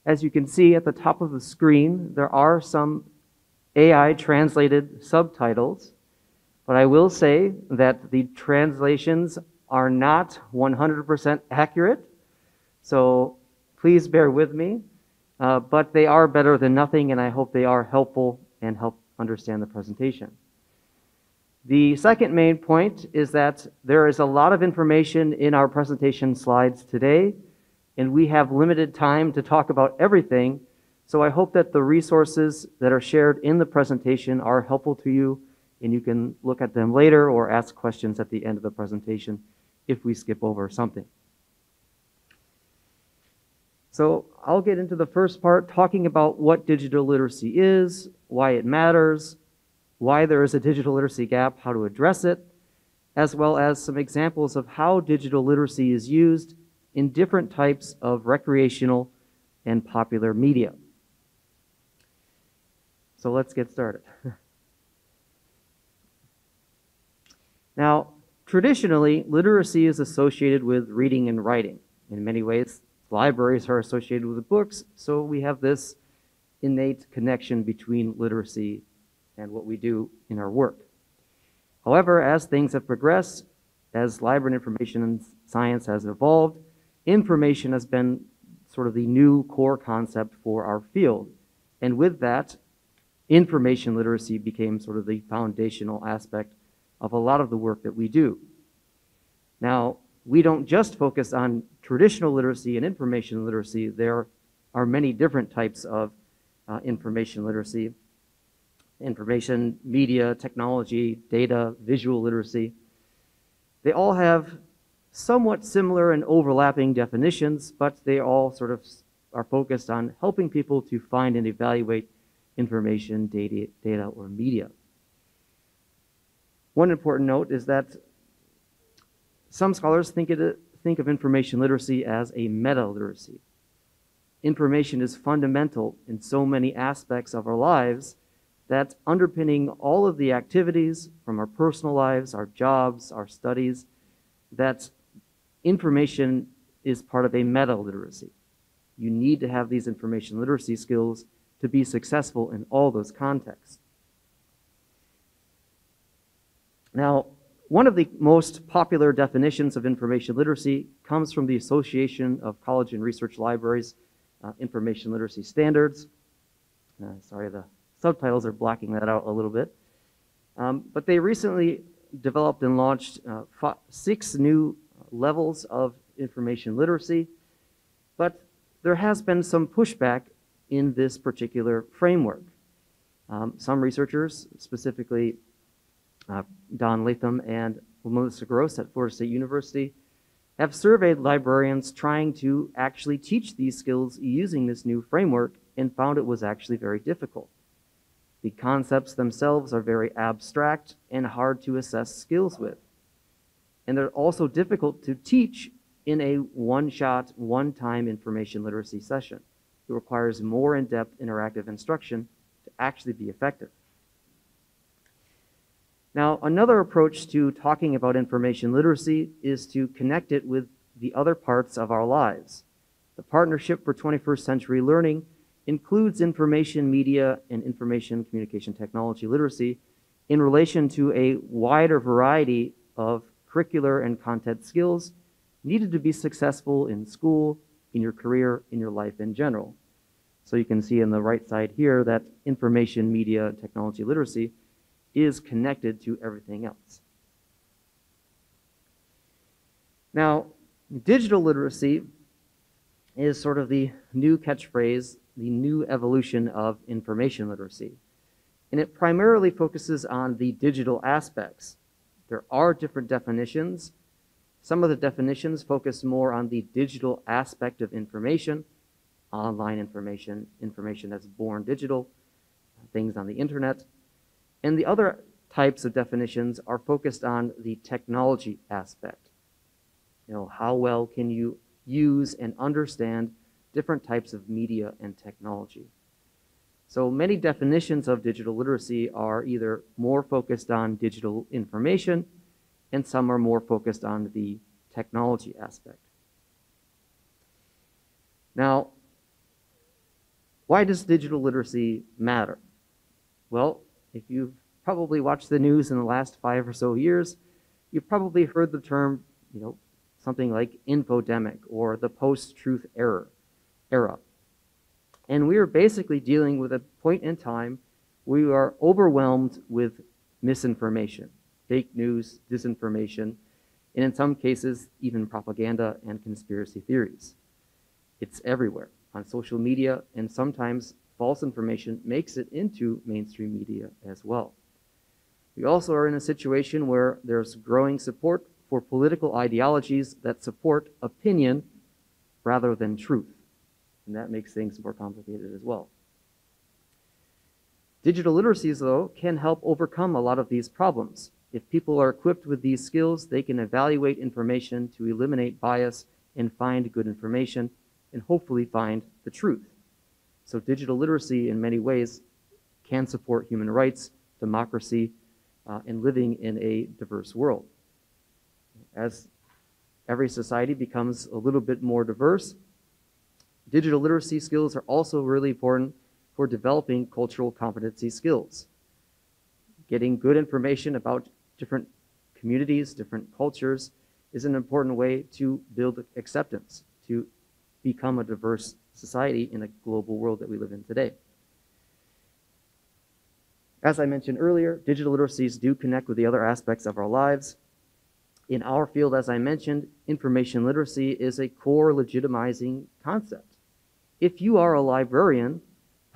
As you can see at the top of the screen, there are some AI translated subtitles, but I will say that the translations are not 100% accurate, so please bear with me, but they are better than nothing, and I hope they are helpful and help understand the presentation. The second main point is that there is a lot of information in our presentation slides today, and we have limited time to talk about everything, so I hope that the resources that are shared in the presentation are helpful to you, and you can look at them later or ask questions at the end of the presentation if we skip over something. So I'll get into the first part, talking about what digital literacy is, why it matters, why there is a digital literacy gap, how to address it, as well as some examples of how digital literacy is used in different types of recreational and popular media. So let's get started. Now, traditionally, literacy is associated with reading and writing. In many ways, libraries are associated with books, so we have this innate connection between literacy and what we do in our work. However, as things have progressed, as library information and science has evolved, information has been sort of the new core concept for our field. And with that, information literacy became sort of the foundational aspect of a lot of the work that we do. Now, we don't just focus on traditional literacy and information literacy. There are many different types of information literacy. Information, media, technology, data, visual literacy. They all have somewhat similar and overlapping definitions, but they all sort of are focused on helping people to find and evaluate information, data, or media. One important note is that some scholars think of information literacy as a meta-literacy. Information is fundamental in so many aspects of our lives that underpinning all of the activities from our personal lives, our jobs, our studies, that information is part of a meta-literacy. You need to have these information literacy skills to be successful in all those contexts. Now, one of the most popular definitions of information literacy comes from the Association of College and Research Libraries Information Literacy Standards. Sorry, the subtitles are blocking that out a little bit. But they recently developed and launched 6 new levels of information literacy, but there has been some pushback in this particular framework. Some researchers, specifically Don Latham and Melissa Gross at Florida State University, have surveyed librarians trying to actually teach these skills using this new framework and found it was actually very difficult. The concepts themselves are very abstract and hard to assess skills with. And they're also difficult to teach in a one-shot, one-time information literacy session. It requires more in-depth interactive instruction to actually be effective. Now, another approach to talking about information literacy is to connect it with the other parts of our lives. The Partnership for 21st Century Learning includes information media and information communication technology literacy in relation to a wider variety of curricular and content skills needed to be successful in school, in your career, in your life in general. So you can see on the right side here that information media and technology literacy is connected to everything else. Now, digital literacy is sort of the new catchphrase, the new evolution of information literacy. And it primarily focuses on the digital aspects. There are different definitions. Some of the definitions focus more on the digital aspect of information, online information, information that's born digital, things on the internet. And the other types of definitions are focused on the technology aspect. How well can you use and understand different types of media and technology? So many definitions of digital literacy are either more focused on digital information, and some are more focused on the technology aspect. Now, Why does digital literacy matter? Well, if you've probably watched the news in the last 5 or so years, you've probably heard the term, something like infodemic or the post-truth era. And we are basically dealing with a point in time where we are overwhelmed with misinformation, fake news, disinformation, and in some cases, even propaganda and conspiracy theories. It's everywhere on social media, and sometimes false information makes it into mainstream media as well. We also are in a situation where there's growing support for political ideologies that support opinion rather than truth. And that makes things more complicated as well. Digital literacies, though, can help overcome a lot of these problems. If people are equipped with these skills, they can evaluate information to eliminate bias and find good information, and hopefully find the truth. So digital literacy, in many ways, can support human rights, democracy, and living in a diverse world. As every society becomes a little bit more diverse, digital literacy skills are also really important for developing cultural competency skills. Getting good information about different communities, different cultures, is an important way to build acceptance, to become a diverse society in a global world that we live in today. As I mentioned earlier, digital literacies do connect with the other aspects of our lives. In our field, as I mentioned, information literacy is a core legitimizing concept. If you are a librarian,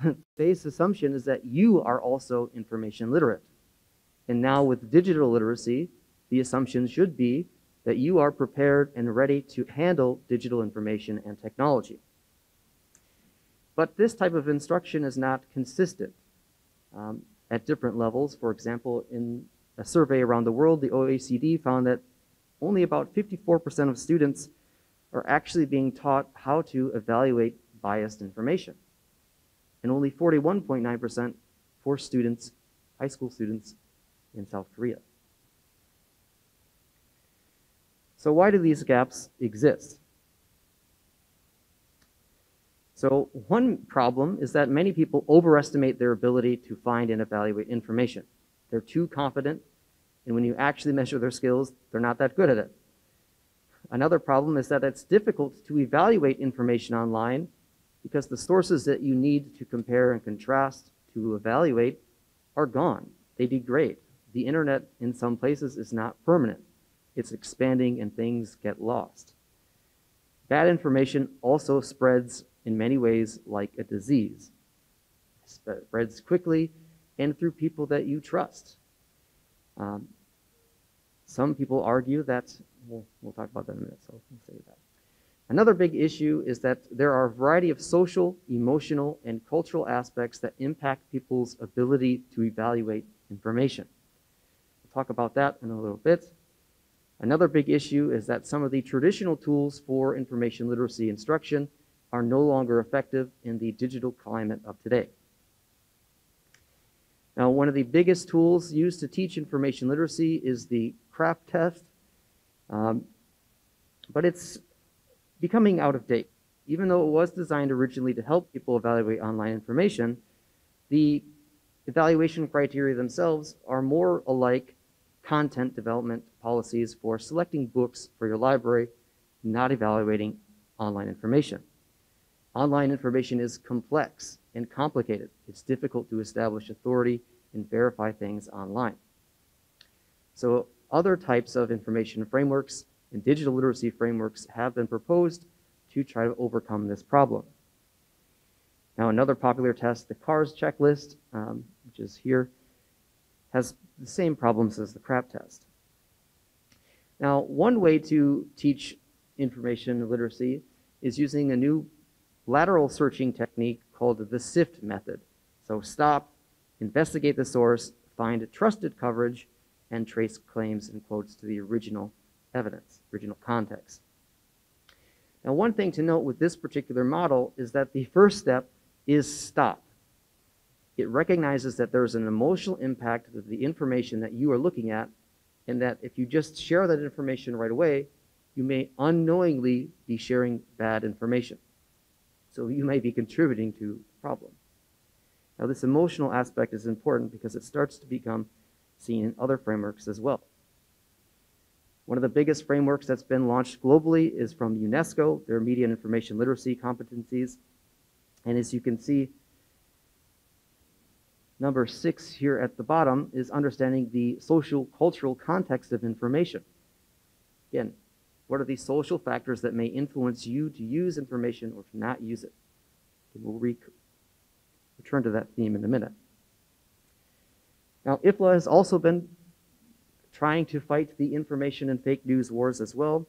the base assumption is that you are also information literate. And now with digital literacy, the assumption should be that you are prepared and ready to handle digital information and technology. But this type of instruction is not consistent at different levels. For example, in a survey around the world, the OECD found that only about 54% of students are actually being taught how to evaluate biased information, and only 41.9% for students, high school students in South Korea. So why do these gaps exist? So one problem is that many people overestimate their ability to find and evaluate information. They're too confident, and when you actually measure their skills, they're not that good at it. Another problem is that it's difficult to evaluate information online because the sources that you need to compare and contrast to evaluate are gone. They degrade. The internet in some places is not permanent. It's expanding and things get lost. Bad information also spreads in many ways like a disease. It spreads quickly and through people that you trust. Some people argue that, we'll talk about that in a minute, so we'll save that. Another big issue is that there are a variety of social, emotional, and cultural aspects that impact people's ability to evaluate information. We'll talk about that in a little bit. Another big issue is that some of the traditional tools for information literacy instruction are no longer effective in the digital climate of today. Now, one of the biggest tools used to teach information literacy is the CRAP test, but it's becoming out of date. Even though it was designed originally to help people evaluate online information, the evaluation criteria themselves are more alike content development policies for selecting books for your library, not evaluating online information. Online information is complex and complicated. It's difficult to establish authority and verify things online. So other types of information frameworks and digital literacy frameworks have been proposed to try to overcome this problem. Now, another popular test, the CARS checklist, which is here, has the same problems as the CRAP test. Now, one way to teach information literacy is using a new lateral searching technique called the SIFT method. So stop, investigate the source, find trusted coverage, and trace claims and quotes to the original evidence, original context. Now, one thing to note with this particular model is that the first step is stop. It recognizes that there's an emotional impact of the information that you are looking at, and that if you just share that information right away, you may unknowingly be sharing bad information. So you may be contributing to the problem. Now, this emotional aspect is important because it starts to become seen in other frameworks as well. One of the biggest frameworks that's been launched globally is from UNESCO, their media and information literacy competencies. And as you can see, number 6 here at the bottom is understanding the social cultural context of information. Again, what are the social factors that may influence you to use information or to not use it? And we'll return to that theme in a minute. Now, IFLA has also been trying to fight the information and fake news wars as well.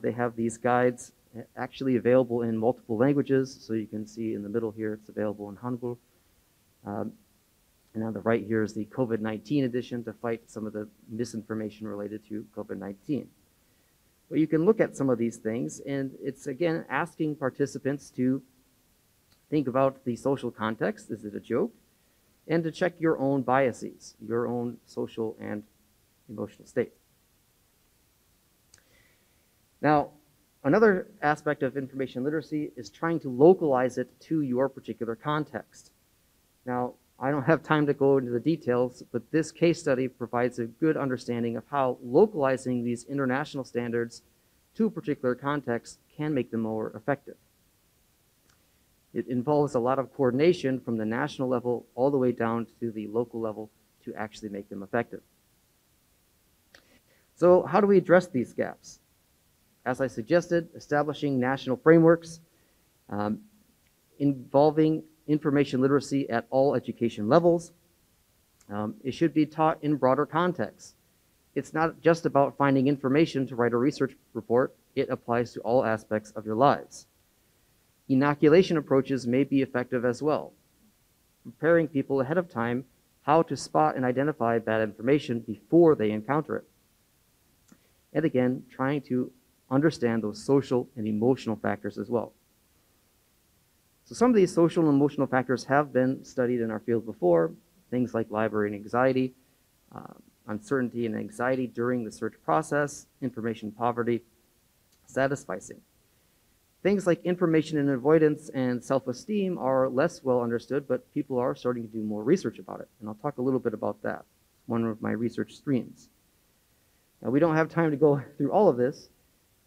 They have these guides actually available in multiple languages. So you can see in the middle here, it's available in Hangul. And on the right here is the COVID-19 edition to fight some of the misinformation related to COVID-19. But you can look at some of these things, and it's, again, asking participants to think about the social context. Is it a joke? And to check your own biases, your own social and emotional state. Now, another aspect of information literacy is trying to localize it to your particular context. Now, I don't have time to go into the details, but this case study provides a good understanding of how localizing these international standards to a particular context can make them more effective. It involves a lot of coordination from the national level all the way down to the local level to actually make them effective. So how do we address these gaps? As I suggested, establishing national frameworks involving information literacy at all education levels. It should be taught in broader contexts. It's not just about finding information to write a research report. It applies to all aspects of your lives. Inoculation approaches may be effective as well, preparing people ahead of time how to spot and identify bad information before they encounter it. And again, trying to understand those social and emotional factors as well. So some of these social and emotional factors have been studied in our field before, things like library anxiety, uncertainty and anxiety during the search process, information poverty, satisficing. Things like information and avoidance and self-esteem are less well understood, but people are starting to do more research about it. And I'll talk a little bit about that. It's one of my research streams. Now, we don't have time to go through all of this,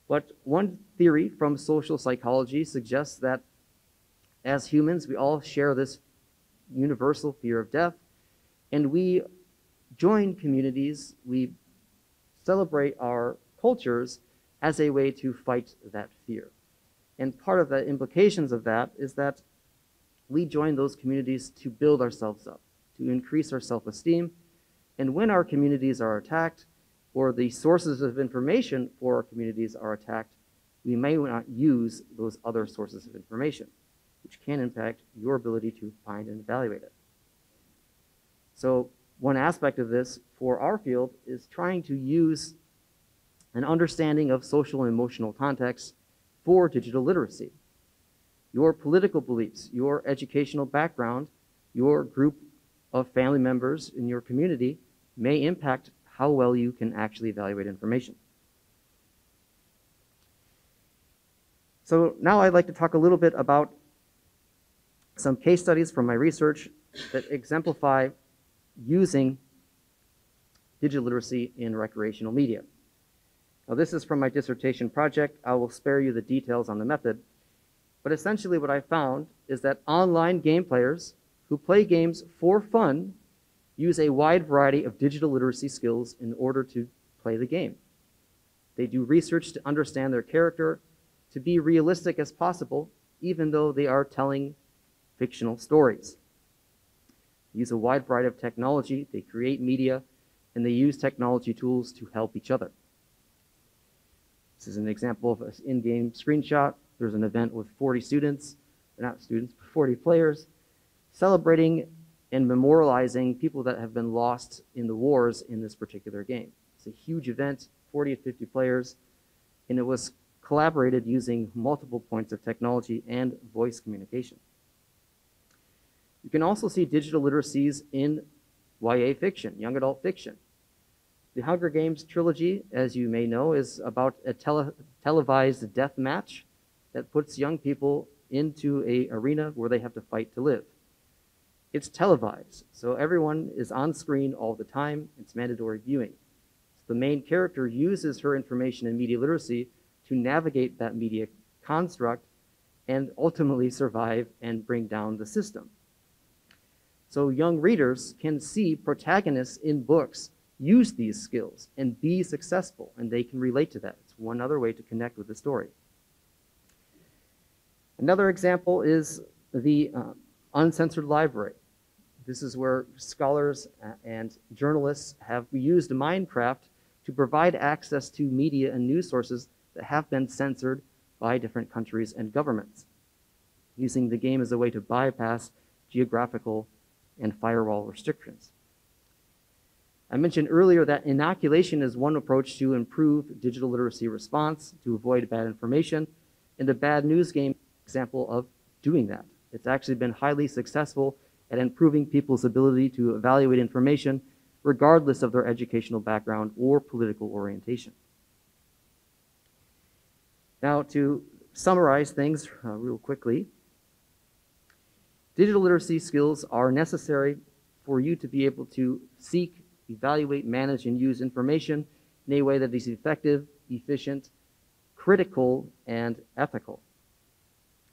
but one theory from social psychology suggests that as humans, we all share this universal fear of death, and we join communities, we celebrate our cultures as a way to fight that fear. And part of the implications of that is that we join those communities to build ourselves up, to increase our self-esteem, and when our communities are attacked, or the sources of information for our communities are attacked, we may not use those other sources of information, which can impact your ability to find and evaluate it. So one aspect of this for our field is trying to use an understanding of social and emotional context for digital literacy. Your political beliefs, your educational background, your group of family members in your community may impact how well you can actually evaluate information. So now I'd like to talk a little bit about some case studies from my research that exemplify using digital literacy in recreational media. Now, this is from my dissertation project. I will spare you the details on the method, but essentially what I found is that online game players who play games for fun use a wide variety of digital literacy skills in order to play the game. They do research to understand their character, to be realistic as possible, even though they are telling fictional stories. They use a wide variety of technology, they create media, and they use technology tools to help each other. This is an example of an in-game screenshot. There's an event with 40 students, or not students, but 40 players, celebrating and memorializing people that have been lost in the wars in this particular game. It's a huge event, 40 to 50 players, and it was collaborated using multiple points of technology and voice communication. You can also see digital literacies in YA fiction, young adult fiction. The Hunger Games trilogy, as you may know, is about a televised death match that puts young people into an arena where they have to fight to live. It's televised, so everyone is on screen all the time. It's mandatory viewing. So the main character uses her information and media literacy to navigate that media construct and ultimately survive and bring down the system. So young readers can see protagonists in books use these skills and be successful, and they can relate to that. It's one other way to connect with the story. Another example is the uncensored library. This is where scholars and journalists have used Minecraft to provide access to media and news sources that have been censored by different countries and governments, using the game as a way to bypass geographical and firewall restrictions. I mentioned earlier that inoculation is one approach to improve digital literacy response, to avoid bad information, and the bad news game example of doing that. It's actually been highly successful at improving people's ability to evaluate information regardless of their educational background or political orientation. Now, to summarize things real quickly, digital literacy skills are necessary for you to be able to seek, evaluate, manage, and use information in a way that is effective, efficient, critical, and ethical.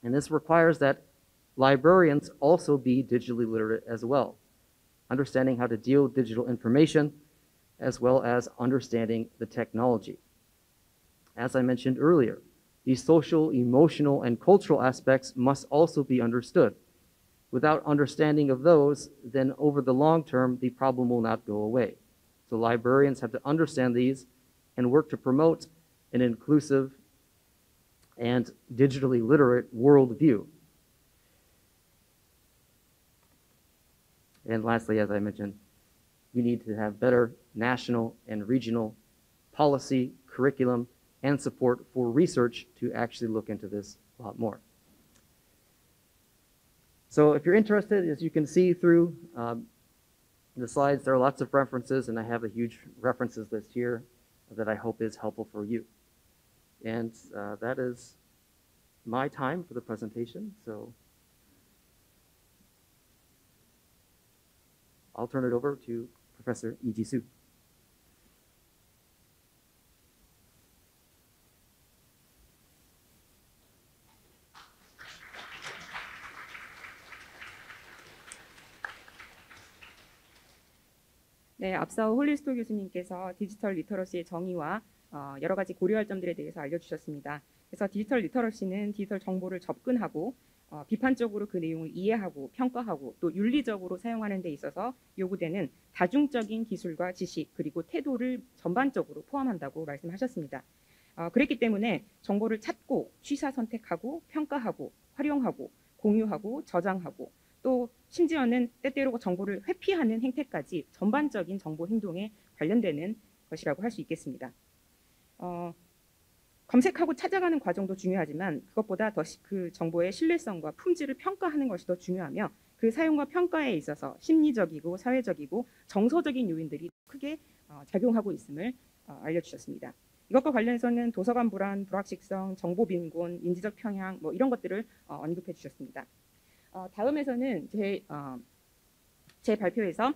And this requires that librarians also be digitally literate as well, understanding how to deal with digital information, as well as understanding the technology. As I mentioned earlier, these social, emotional, and cultural aspects must also be understood. Without understanding of those, then over the long term, the problem will not go away. So librarians have to understand these and work to promote an inclusive and digitally literate worldview. And lastly, as I mentioned, we need to have better national and regional policy, curriculum, and support for research to actually look into this a lot more. So if you're interested, as you can see through the slides, there are lots of references, and I have a huge references list here that I hope is helpful for you. And that is my time for the presentation, so I'll turn it over to Professor Lee-Ji Soo. 네, 앞서 홀리스토 교수님께서 디지털 리터러시의 정의와 여러 가지 고려할 점들에 대해서 알려주셨습니다. 그래서 디지털 리터러시는 디지털 정보를 접근하고 비판적으로 그 내용을 이해하고 평가하고 또 윤리적으로 사용하는 데 있어서 요구되는 다중적인 기술과 지식 그리고 태도를 전반적으로 포함한다고 말씀하셨습니다. 그랬기 때문에 정보를 찾고 취사 선택하고 평가하고 활용하고 공유하고 저장하고 또 심지어는 때때로 정보를 회피하는 행태까지 전반적인 정보 행동에 관련되는 것이라고 할 수 있겠습니다. 검색하고 찾아가는 과정도 중요하지만 그것보다 더 그 정보의 신뢰성과 품질을 평가하는 것이 더 중요하며 그 사용과 평가에 있어서 심리적이고 사회적이고 정서적인 요인들이 크게 작용하고 있음을 알려주셨습니다. 이것과 관련해서는 도서관 불안, 불확실성, 정보 빈곤, 인지적 평양 뭐 이런 것들을 언급해 주셨습니다. 다음에서는 제 발표에서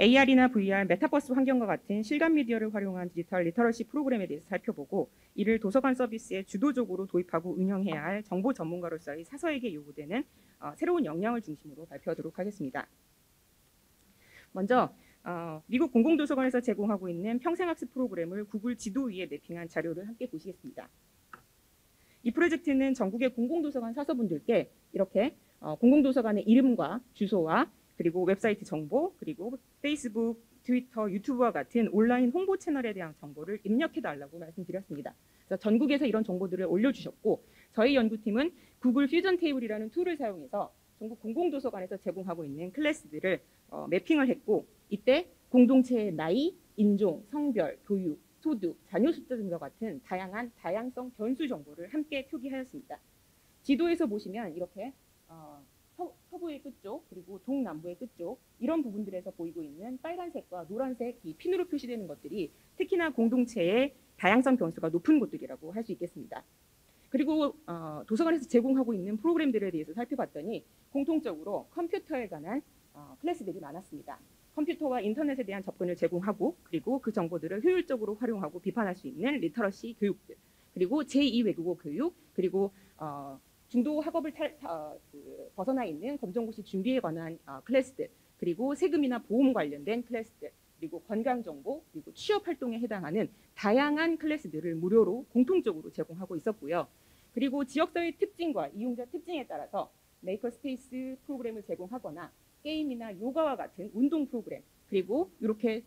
AR이나 VR, 메타버스 환경과 같은 실감 미디어를 활용한 디지털 리터러시 프로그램에 대해서 살펴보고 이를 도서관 서비스에 주도적으로 도입하고 운영해야 할 정보 전문가로서의 사서에게 요구되는 새로운 역량을 중심으로 발표하도록 하겠습니다. 먼저 미국 공공도서관에서 제공하고 있는 평생학습 프로그램을 구글 지도 위에 매핑한 자료를 함께 보시겠습니다. 이 프로젝트는 전국의 공공도서관 사서분들께 이렇게 공공도서관의 이름과 주소와 그리고 웹사이트 정보, 그리고 페이스북, 트위터, 유튜브와 같은 온라인 홍보 채널에 대한 정보를 입력해달라고 말씀드렸습니다. 그래서 전국에서 이런 정보들을 올려주셨고 저희 연구팀은 구글 퓨전 테이블이라는 툴을 사용해서 전국 공공도서관에서 제공하고 있는 클래스들을 매핑을 했고 이때 공동체의 나이, 인종, 성별, 교육, 소득, 자녀 숫자 등과 같은 다양한 다양성 변수 정보를 함께 표기하였습니다. 지도에서 보시면 이렇게 서부의 끝쪽 그리고 동남부의 끝쪽 이런 부분들에서 보이고 있는 빨간색과 노란색 이 핀으로 표시되는 것들이 특히나 공동체의 다양성 변수가 높은 곳들이라고 할 수 있겠습니다. 그리고 도서관에서 제공하고 있는 프로그램들에 대해서 살펴봤더니 공통적으로 컴퓨터에 관한 클래스들이 많았습니다. 컴퓨터와 인터넷에 대한 접근을 제공하고 그리고 그 정보들을 효율적으로 활용하고 비판할 수 있는 리터러시 교육들, 그리고 제2 외국어 교육, 그리고 중도 학업을 벗어나 있는 검정고시 준비에 관한 클래스들, 그리고 세금이나 보험 관련된 클래스들, 그리고 건강정보, 그리고 취업 활동에 해당하는 다양한 클래스들을 무료로 공통적으로 제공하고 있었고요. 그리고 지역사회 특징과 이용자 특징에 따라서 메이커스페이스 프로그램을 제공하거나 게임이나 요가와 같은 운동 프로그램, 그리고 이렇게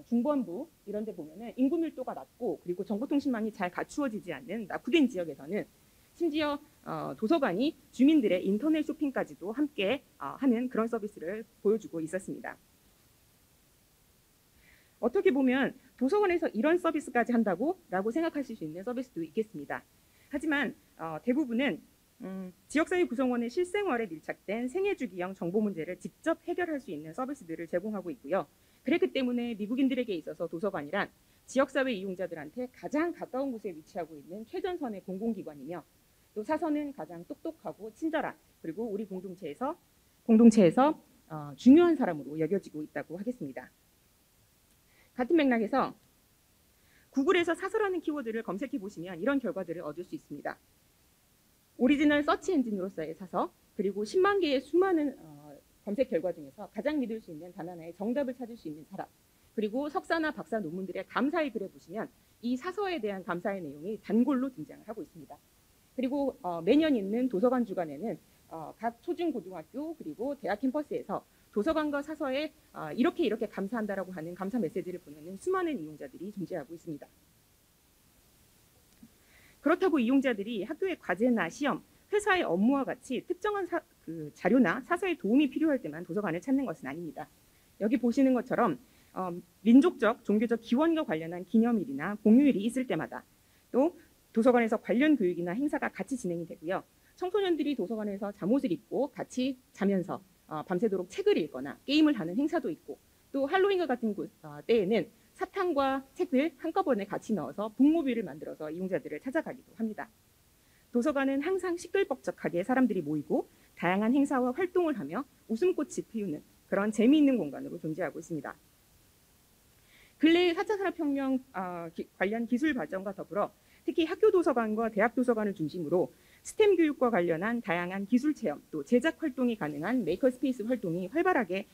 중번부 이런 데 보면은 인구 밀도가 낮고 그리고 정보통신망이 잘 갖추어지지 않는 낙후된 지역에서는 심지어 도서관이 주민들의 인터넷 쇼핑까지도 함께 하는 그런 서비스를 보여주고 있었습니다. 어떻게 보면 도서관에서 이런 서비스까지 한다고? 라고 생각하실 수 있는 서비스도 있겠습니다. 하지만 대부분은 지역사회 구성원의 실생활에 밀착된 생애주기형 정보 문제를 직접 해결할 수 있는 서비스들을 제공하고 있고요. 그렇기 때문에 미국인들에게 있어서 도서관이란 지역사회 이용자들한테 가장 가까운 곳에 위치하고 있는 최전선의 공공기관이며 또 사서는 가장 똑똑하고 친절한 그리고 우리 공동체에서 중요한 사람으로 여겨지고 있다고 하겠습니다. 같은 맥락에서 구글에서 사서라는 키워드를 검색해 보시면 이런 결과들을 얻을 수 있습니다. 오리지널 서치 엔진으로서의 사서, 그리고 10만 개의 수많은 검색 결과 중에서 가장 믿을 수 있는 단 하나의 정답을 찾을 수 있는 사람, 그리고 석사나 박사 논문들의 감사의 글에 보시면 이 사서에 대한 감사의 내용이 단골로 등장을 하고 있습니다. 그리고 매년 있는 도서관 주간에는 각 초중고등학교 그리고 대학 캠퍼스에서 도서관과 사서에 이렇게 감사한다라고 하는 감사 메시지를 보내는 수많은 이용자들이 존재하고 있습니다. 그렇다고 이용자들이 학교의 과제나 시험, 회사의 업무와 같이 특정한 자료나 사서의 도움이 필요할 때만 도서관을 찾는 것은 아닙니다. 여기 보시는 것처럼 민족적, 종교적 기원과 관련한 기념일이나 공휴일이 있을 때마다 또 도서관에서 관련 교육이나 행사가 같이 진행이 되고요. 청소년들이 도서관에서 잠옷을 입고 같이 자면서 밤새도록 책을 읽거나 게임을 하는 행사도 있고 또 할로윈과 같은 때에는 사탕과 책을 한꺼번에 같이 넣어서 북모비를 만들어서 이용자들을 찾아가기도 합니다. 도서관은 항상 시끌벅적하게 사람들이 모이고 다양한 행사와 활동을 하며 웃음꽃이 피우는 그런 재미있는 공간으로 존재하고 있습니다. 근래 4차 산업혁명 관련 기술 발전과 더불어 특히 학교 도서관과 대학 도서관을 중심으로 스템 교육과 관련한 다양한 기술 체험 또 제작 활동이 가능한 메이커스페이스 활동이 활발하게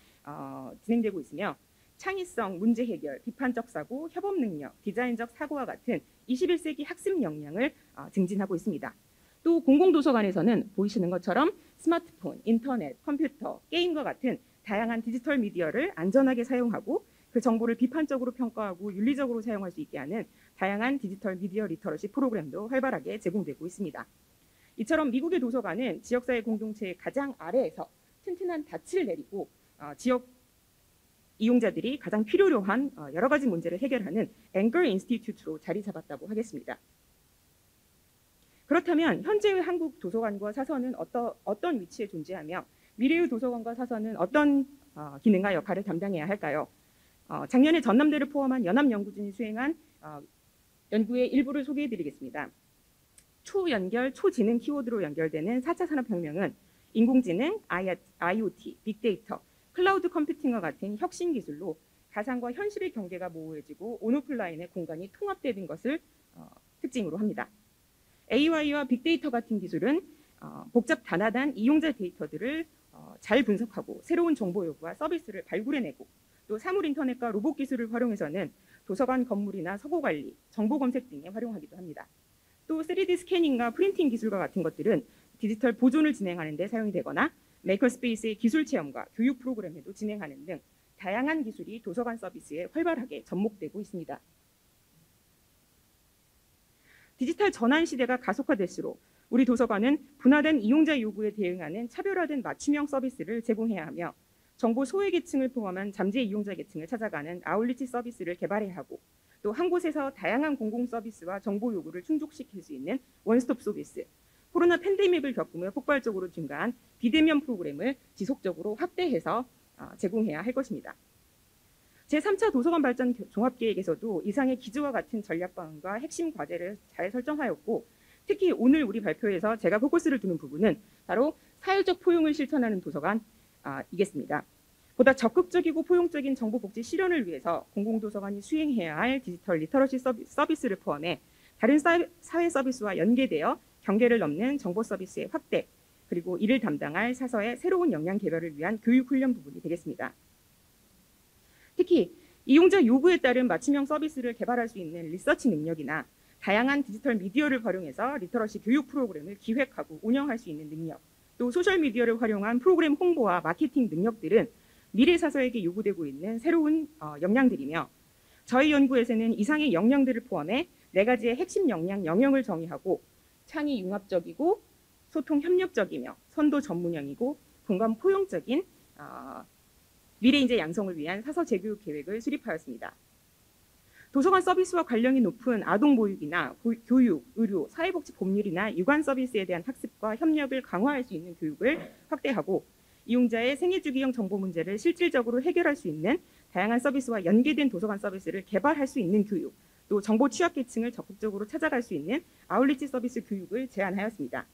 진행되고 있으며 창의성, 문제 해결, 비판적 사고, 협업 능력, 디자인적 사고와 같은 21세기 학습 역량을 증진하고 있습니다. 또 공공도서관에서는 보이시는 것처럼 스마트폰, 인터넷, 컴퓨터, 게임과 같은 다양한 디지털 미디어를 안전하게 사용하고 그 정보를 비판적으로 평가하고 윤리적으로 사용할 수 있게 하는 다양한 디지털 미디어 리터러시 프로그램도 활발하게 제공되고 있습니다. 이처럼 미국의 도서관은 지역사회 공동체의 가장 아래에서 튼튼한 닻을 내리고 지역 이용자들이 가장 필요로 한 여러 가지 문제를 해결하는 앵커 인스티튜트로 자리 잡았다고 하겠습니다. 그렇다면 현재의 한국 도서관과 사서는 어떤 위치에 존재하며 미래의 도서관과 사서는 어떤 기능과 역할을 담당해야 할까요? 작년에 전남대를 포함한 연합연구진이 수행한 연구의 일부를 소개해드리겠습니다. 초연결, 초지능 키워드로 연결되는 4차 산업혁명은 인공지능, IoT, 빅데이터, 클라우드 컴퓨팅과 같은 혁신 기술로 가상과 현실의 경계가 모호해지고 온오프라인의 공간이 통합되는 것을 특징으로 합니다. AI와 빅데이터 같은 기술은 복잡 단아단 이용자 데이터들을 잘 분석하고 새로운 정보 요구와 서비스를 발굴해내고 또 사물 인터넷과 로봇 기술을 활용해서는 도서관 건물이나 서고 관리, 정보 검색 등에 활용하기도 합니다. 또 3D 스캐닝과 프린팅 기술과 같은 것들은 디지털 보존을 진행하는 데 사용이 되거나 메이커스페이스의 기술 체험과 교육 프로그램에도 진행하는 등 다양한 기술이 도서관 서비스에 활발하게 접목되고 있습니다. 디지털 전환 시대가 가속화될수록 우리 도서관은 분화된 이용자 요구에 대응하는 차별화된 맞춤형 서비스를 제공해야 하며 정보 소외계층을 포함한 잠재 이용자 계층을 찾아가는 아울리치 서비스를 개발해야 하고 또 한 곳에서 다양한 공공 서비스와 정보 요구를 충족시킬 수 있는 원스톱 서비스, 코로나 팬데믹을 겪으며 폭발적으로 증가한 비대면 프로그램을 지속적으로 확대해서 제공해야 할 것입니다. 제3차 도서관 발전 종합계획에서도 이상의 기조와 같은 전략 방안과 핵심 과제를 잘 설정하였고 특히 오늘 우리 발표에서 제가 포커스를 두는 부분은 바로 사회적 포용을 실천하는 도서관이겠습니다. 보다 적극적이고 포용적인 정보 복지 실현을 위해서 공공도서관이 수행해야 할 디지털 리터러시 서비스를 포함해 다른 사회 서비스와 연계되어 경계를 넘는 정보 서비스의 확대, 그리고 이를 담당할 사서의 새로운 역량 개발을 위한 교육 훈련 부분이 되겠습니다. 특히 이용자 요구에 따른 맞춤형 서비스를 개발할 수 있는 리서치 능력이나 다양한 디지털 미디어를 활용해서 리터러시 교육 프로그램을 기획하고 운영할 수 있는 능력, 또 소셜미디어를 활용한 프로그램 홍보와 마케팅 능력들은 미래 사서에게 요구되고 있는 새로운 역량들이며, 저희 연구에서는 이상의 역량들을 포함해 4가지의 핵심 영역을 정의하고 창의 융합적이고 소통 협력적이며 선도 전문형이고 공감 포용적인 미래 인재 양성을 위한 사서 재교육 계획을 수립하였습니다. 도서관 서비스와 관련이 높은 아동 보육이나 교육, 의료, 사회복지 법률이나 유관 서비스에 대한 학습과 협력을 강화할 수 있는 교육을 확대하고, 이용자의 생애주기형 정보 문제를 실질적으로 해결할 수 있는 다양한 서비스와 연계된 도서관 서비스를 개발할 수 있는 교육, 또 정보 취약계층을 적극적으로 찾아갈 수 있는 아울리치 서비스 교육을 제안하였습니다.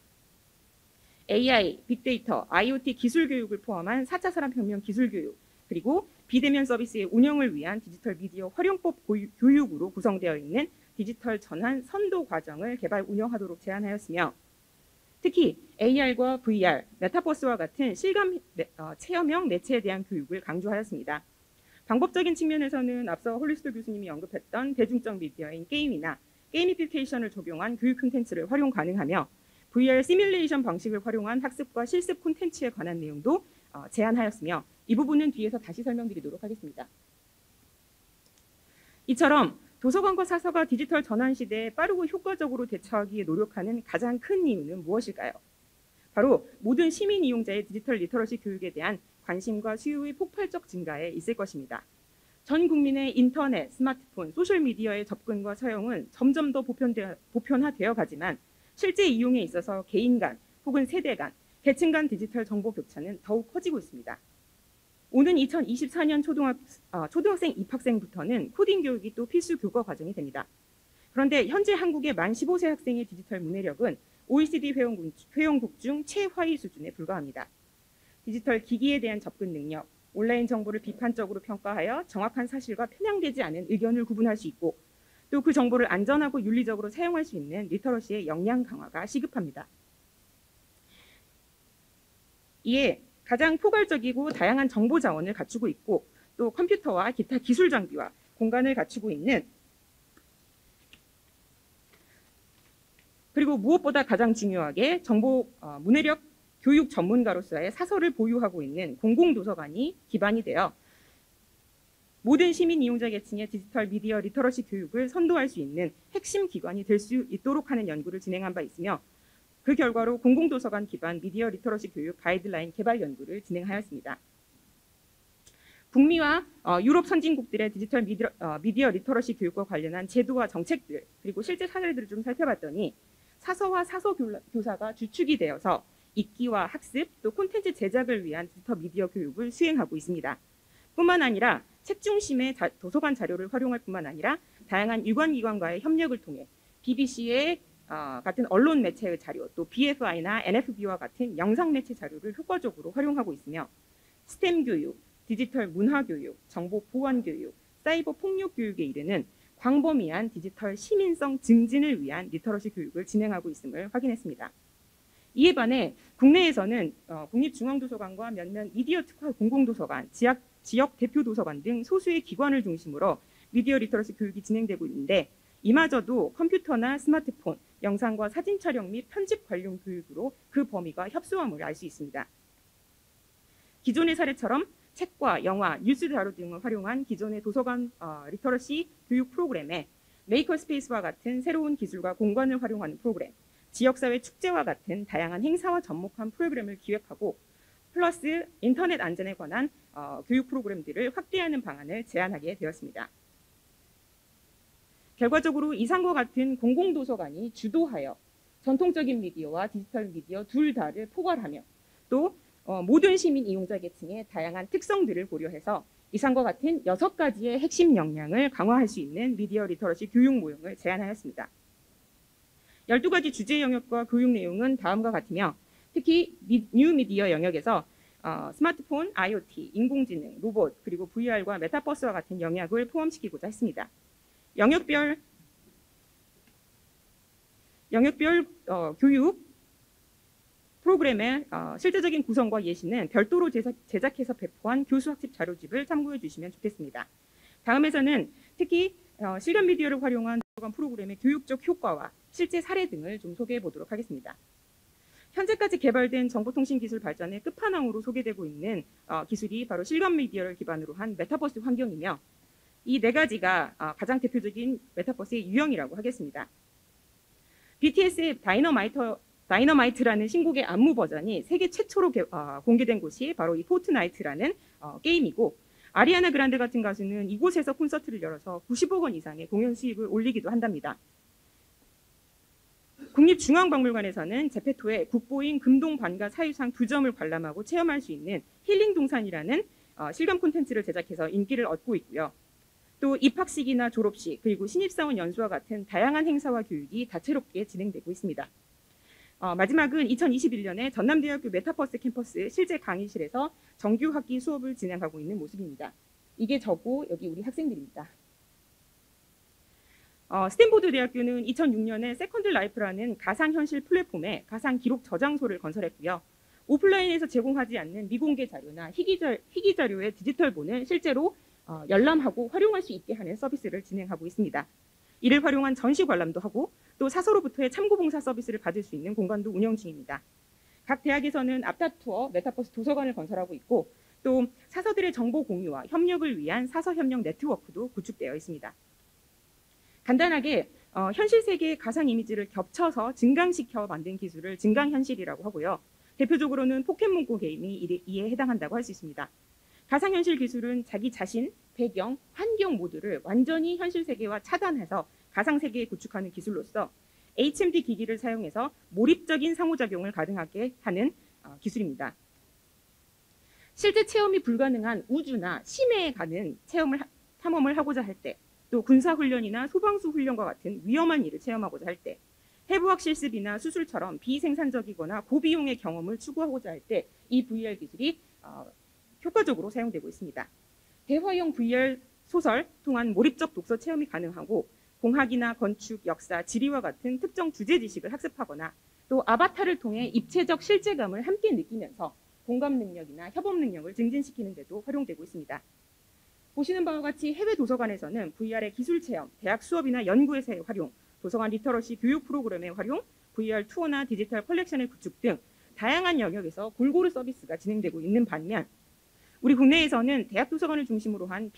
AI, 빅데이터, IoT 기술 교육을 포함한 4차 산업혁명 기술 교육, 그리고 비대면 서비스의 운영을 위한 디지털 미디어 활용법 교육으로 구성되어 있는 디지털 전환 선도 과정을 개발 운영하도록 제안하였으며, 특히 AR과 VR, 메타버스와 같은 실감 체험형 매체에 대한 교육을 강조하였습니다. 방법적인 측면에서는 앞서 홀리스터 교수님이 언급했던 대중적 미디어인 게임이나 게이미피케이션을 적용한 교육 콘텐츠를 활용 가능하며, VR 시뮬레이션 방식을 활용한 학습과 실습 콘텐츠에 관한 내용도 제안하였으며, 이 부분은 뒤에서 다시 설명드리도록 하겠습니다. 이처럼 도서관과 사서가 디지털 전환 시대에 빠르고 효과적으로 대처하기에 노력하는 가장 큰 이유는 무엇일까요? 바로 모든 시민 이용자의 디지털 리터러시 교육에 대한 관심과 수요의 폭발적 증가에 있을 것입니다. 전 국민의 인터넷, 스마트폰, 소셜미디어의 접근과 사용은 점점 더 보편화되어 가지만 실제 이용에 있어서 개인 간 혹은 세대 간, 계층 간 디지털 정보 격차는 더욱 커지고 있습니다. 오는 2024년 초등학생 입학생부터는 코딩 교육이 또 필수 교과 과정이 됩니다. 그런데 현재 한국의 만 15세 학생의 디지털 문해력은 OECD 회원국 중 최하위 수준에 불과합니다. 디지털 기기에 대한 접근 능력, 온라인 정보를 비판적으로 평가하여 정확한 사실과 편향되지 않은 의견을 구분할 수 있고, 또 그 정보를 안전하고 윤리적으로 사용할 수 있는 리터러시의 역량 강화가 시급합니다. 이에 가장 포괄적이고 다양한 정보 자원을 갖추고 있고, 또 컴퓨터와 기타 기술 장비와 공간을 갖추고 있는, 그리고 무엇보다 가장 중요하게 정보 문해력 교육 전문가로서의 사서를 보유하고 있는 공공도서관이 기반이 되어 모든 시민 이용자 계층의 디지털 미디어 리터러시 교육을 선도할 수 있는 핵심 기관이 될 수 있도록 하는 연구를 진행한 바 있으며, 그 결과로 공공도서관 기반 미디어 리터러시 교육 가이드라인 개발 연구를 진행하였습니다. 북미와 유럽 선진국들의 디지털 미디어 리터러시 교육과 관련한 제도와 정책들, 그리고 실제 사례들을 좀 살펴봤더니 사서와 사서 교사가 주축이 되어서 읽기와 학습, 또 콘텐츠 제작을 위한 디지털 미디어 교육을 수행하고 있습니다. 뿐만 아니라 책 중심의 도서관 자료를 활용할 뿐만 아니라 다양한 유관기관과의 협력을 통해 BBC의 같은 언론 매체의 자료, 또 BFI나 NFB와 같은 영상 매체 자료를 효과적으로 활용하고 있으며, 스템 교육, 디지털 문화 교육, 정보 보안 교육, 사이버 폭력 교육에 이르는 광범위한 디지털 시민성 증진을 위한 리터러시 교육을 진행하고 있음을 확인했습니다. 이에 반해 국내에서는 국립중앙도서관과 몇몇 미디어 특화 공공도서관, 지역 대표 도서관 등 소수의 기관을 중심으로 미디어 리터러시 교육이 진행되고 있는데, 이마저도 컴퓨터나 스마트폰, 영상과 사진 촬영 및 편집 관련 교육으로 그 범위가 협소함을 알 수 있습니다. 기존의 사례처럼 책과 영화, 뉴스 자료 등을 활용한 기존의 도서관 리터러시 교육 프로그램에 메이커스페이스와 같은 새로운 기술과 공간을 활용하는 프로그램, 지역사회 축제와 같은 다양한 행사와 접목한 프로그램을 기획하고, 플러스 인터넷 안전에 관한 교육 프로그램들을 확대하는 방안을 제안하게 되었습니다. 결과적으로 이상과 같은 공공도서관이 주도하여 전통적인 미디어와 디지털 미디어 둘 다를 포괄하며, 또 모든 시민 이용자 계층의 다양한 특성들을 고려해서 이상과 같은 6가지의 핵심 역량을 강화할 수 있는 미디어 리터러시 교육 모형을 제안하였습니다. 12가지 주제 영역과 교육 내용은 다음과 같으며 특히 뉴 미디어 영역에서 스마트폰, IoT, 인공지능, 로봇, 그리고 VR과 메타버스와 같은 영역을 포함시키고자 했습니다. 영역별 교육 프로그램의 실제적인 구성과 예시는 별도로 제작해서 배포한 교수 학습 자료집을 참고해 주시면 좋겠습니다. 다음에서는 특히 실감 미디어를 활용한 도서관 프로그램의 교육적 효과와 실제 사례 등을 좀 소개해 보도록 하겠습니다. 현재까지 개발된 정보통신 기술 발전의 끝판왕으로 소개되고 있는 기술이 바로 실감 미디어를 기반으로 한 메타버스 환경이며 이 네 가지가 가장 대표적인 메타버스의 유형이라고 하겠습니다. BTS의 다이너마이트라는 신곡의 안무 버전이 세계 최초로 공개된 곳이 바로 이 포트나이트라는 게임이고, 아리아나 그란데 같은 가수는 이곳에서 콘서트를 열어서 90억 원 이상의 공연 수익을 올리기도 한답니다. 국립중앙박물관에서는 제페토의 국보인 금동반가 사유상 2점을 관람하고 체험할 수 있는 힐링 동산이라는 실감 콘텐츠를 제작해서 인기를 얻고 있고요. 또 입학식이나 졸업식, 그리고 신입사원 연수와 같은 다양한 행사와 교육이 다채롭게 진행되고 있습니다. 마지막은 2021년에 전남대학교 메타버스 캠퍼스 실제 강의실에서 정규 학기 수업을 진행하고 있는 모습입니다. 이게 저고 여기 우리 학생들입니다. 스탠포드 대학교는 2006년에 세컨드 라이프라는 가상현실 플랫폼에 가상 기록 저장소를 건설했고요. 오프라인에서 제공하지 않는 미공개 자료나 희귀 자료의 디지털본을 실제로 열람하고 활용할 수 있게 하는 서비스를 진행하고 있습니다. 이를 활용한 전시 관람도 하고 또 사서로부터의 참고봉사 서비스를 받을 수 있는 공간도 운영 중입니다. 각 대학에서는 앞다투어 메타버스 도서관을 건설하고 있고 또 사서들의 정보 공유와 협력을 위한 사서 협력 네트워크도 구축되어 있습니다. 간단하게 현실 세계의 가상 이미지를 겹쳐서 증강시켜 만든 기술을 증강현실이라고 하고요. 대표적으로는 포켓몬고 게임이 이에 해당한다고 할 수 있습니다. 가상현실 기술은 자기 자신, 배경, 환경 모두를 완전히 현실 세계와 차단해서 가상세계에 구축하는 기술로서 HMD 기기를 사용해서 몰입적인 상호작용을 가능하게 하는 기술입니다. 실제 체험이 불가능한 우주나 심해에 가는 탐험을 하고자 할 때, 또 군사훈련이나 소방수 훈련과 같은 위험한 일을 체험하고자 할 때, 해부학 실습이나 수술처럼 비생산적이거나 고비용의 경험을 추구하고자 할 때 이 VR 기술이 효과적으로 사용되고 있습니다. 대화형 VR 소설 통한 몰입적 독서 체험이 가능하고 공학이나 건축, 역사, 지리와 같은 특정 주제 지식을 학습하거나 또 아바타를 통해 입체적 실제감을 함께 느끼면서 공감 능력이나 협업 능력을 증진시키는 데도 활용되고 있습니다. 보시는 바와 같이 해외 도서관에서는 VR의 기술 체험, 대학 수업이나 연구에서의 활용, 도서관 리터러시 교육 프로그램의 활용, VR 투어나 디지털 컬렉션의 구축 등 다양한 영역에서 골고루 서비스가 진행되고 있는 반면 우리 국내에서는 대학 도서관을 중심으로 한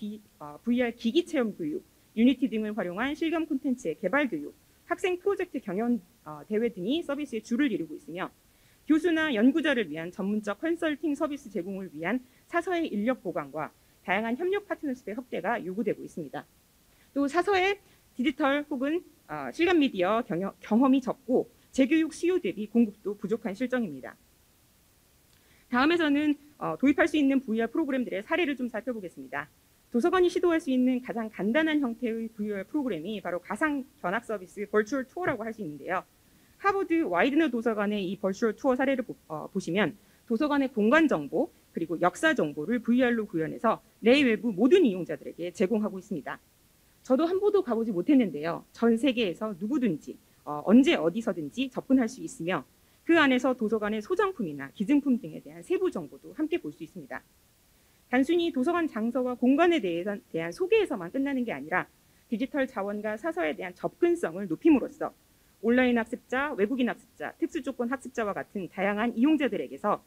VR 기기 체험 교육, 유니티 등을 활용한 실감 콘텐츠의 개발 교육, 학생 프로젝트 경연 대회 등이 서비스의 주를 이루고 있으며 교수나 연구자를 위한 전문적 컨설팅 서비스 제공을 위한 사서의 인력 보강과 다양한 협력 파트너십의 확대가 요구되고 있습니다. 또 사서의 디지털 혹은 실감 미디어 경험이 적고 재교육 수요 대비 공급도 부족한 실정입니다. 다음에서는 도입할 수 있는 VR 프로그램들의 사례를 좀 살펴보겠습니다. 도서관이 시도할 수 있는 가장 간단한 형태의 VR 프로그램이 바로 가상 견학 서비스 버추얼 투어라고 할 수 있는데요. 하버드 와이드너 도서관의 이 버추얼 투어 사례를 보시면 도서관의 공간 정보 그리고 역사 정보를 VR로 구현해서 내외부 모든 이용자들에게 제공하고 있습니다. 저도 한 번도 가보지 못했는데요. 전 세계에서 누구든지 언제 어디서든지 접근할 수 있으며 그 안에서 도서관의 소장품이나 기증품 등에 대한 세부 정보도 함께 볼 수 있습니다. 단순히 도서관 장소와 공간에 대한 소개에서만 끝나는 게 아니라 디지털 자원과 사서에 대한 접근성을 높임으로써 온라인 학습자, 외국인 학습자, 특수조건 학습자와 같은 다양한 이용자들에게서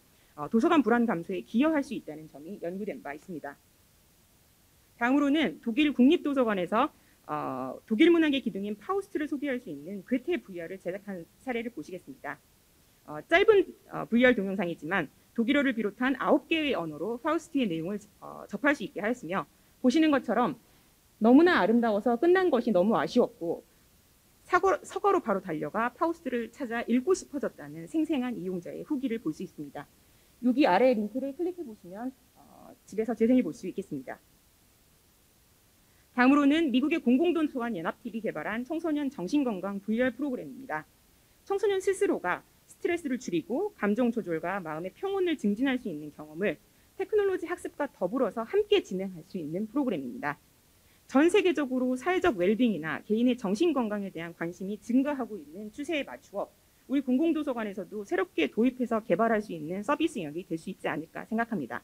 도서관 불안 감소에 기여할 수 있다는 점이 연구된 바 있습니다. 다음으로는 독일 국립도서관에서 독일 문학의 기둥인 파우스트를 소개할 수 있는 괴테 VR을 제작한 사례를 보시겠습니다. 짧은 VR 동영상이지만 독일어를 비롯한 9개의 언어로 파우스트의 내용을 접할 수 있게 하였으며 보시는 것처럼 너무나 아름다워서 끝난 것이 너무 아쉬웠고 서거로 바로 달려가 파우스트를 찾아 읽고 싶어졌다는 생생한 이용자의 후기를 볼 수 있습니다. 여기 아래 링크를 클릭해 보시면 집에서 재생해 볼 수 있겠습니다. 다음으로는 미국의 공공도서관 연합TV 개발한 청소년 정신건강 VR 프로그램입니다. 청소년 스스로가 스트레스를 줄이고 감정 조절과 마음의 평온을 증진할 수 있는 경험을 테크놀로지 학습과 더불어서 함께 진행할 수 있는 프로그램입니다. 전 세계적으로 사회적 웰빙이나 개인의 정신 건강에 대한 관심이 증가하고 있는 추세에 맞추어 우리 공공도서관에서도 새롭게 도입해서 개발할 수 있는 서비스 영역이 될 수 있지 않을까 생각합니다.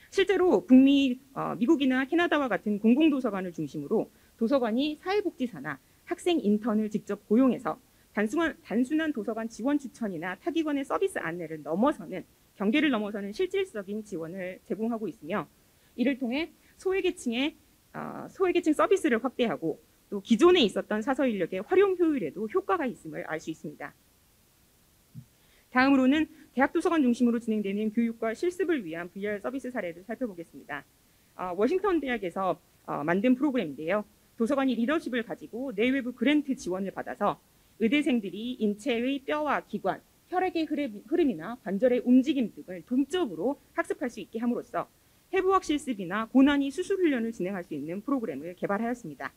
실제로 북미, 미국이나 캐나다와 같은 공공도서관을 중심으로 도서관이 사회복지사나 학생 인턴을 직접 고용해서 단순한 도서관 지원 추천이나 타기관의 서비스 안내를 넘어서는 경계를 넘어서는 실질적인 지원을 제공하고 있으며 이를 통해 소외계층 서비스를 확대하고 또 기존에 있었던 사서 인력의 활용 효율에도 효과가 있음을 알 수 있습니다. 다음으로는 대학도서관 중심으로 진행되는 교육과 실습을 위한 VR 서비스 사례를 살펴보겠습니다. 워싱턴 대학에서 만든 프로그램인데요. 도서관이 리더십을 가지고 내외부 그랜트 지원을 받아서 의대생들이 인체의 뼈와 기관, 혈액의 흐름이나 관절의 움직임 등을 동적으로 학습할 수 있게 함으로써 해부학 실습이나 고난이 수술 훈련을 진행할 수 있는 프로그램을 개발하였습니다.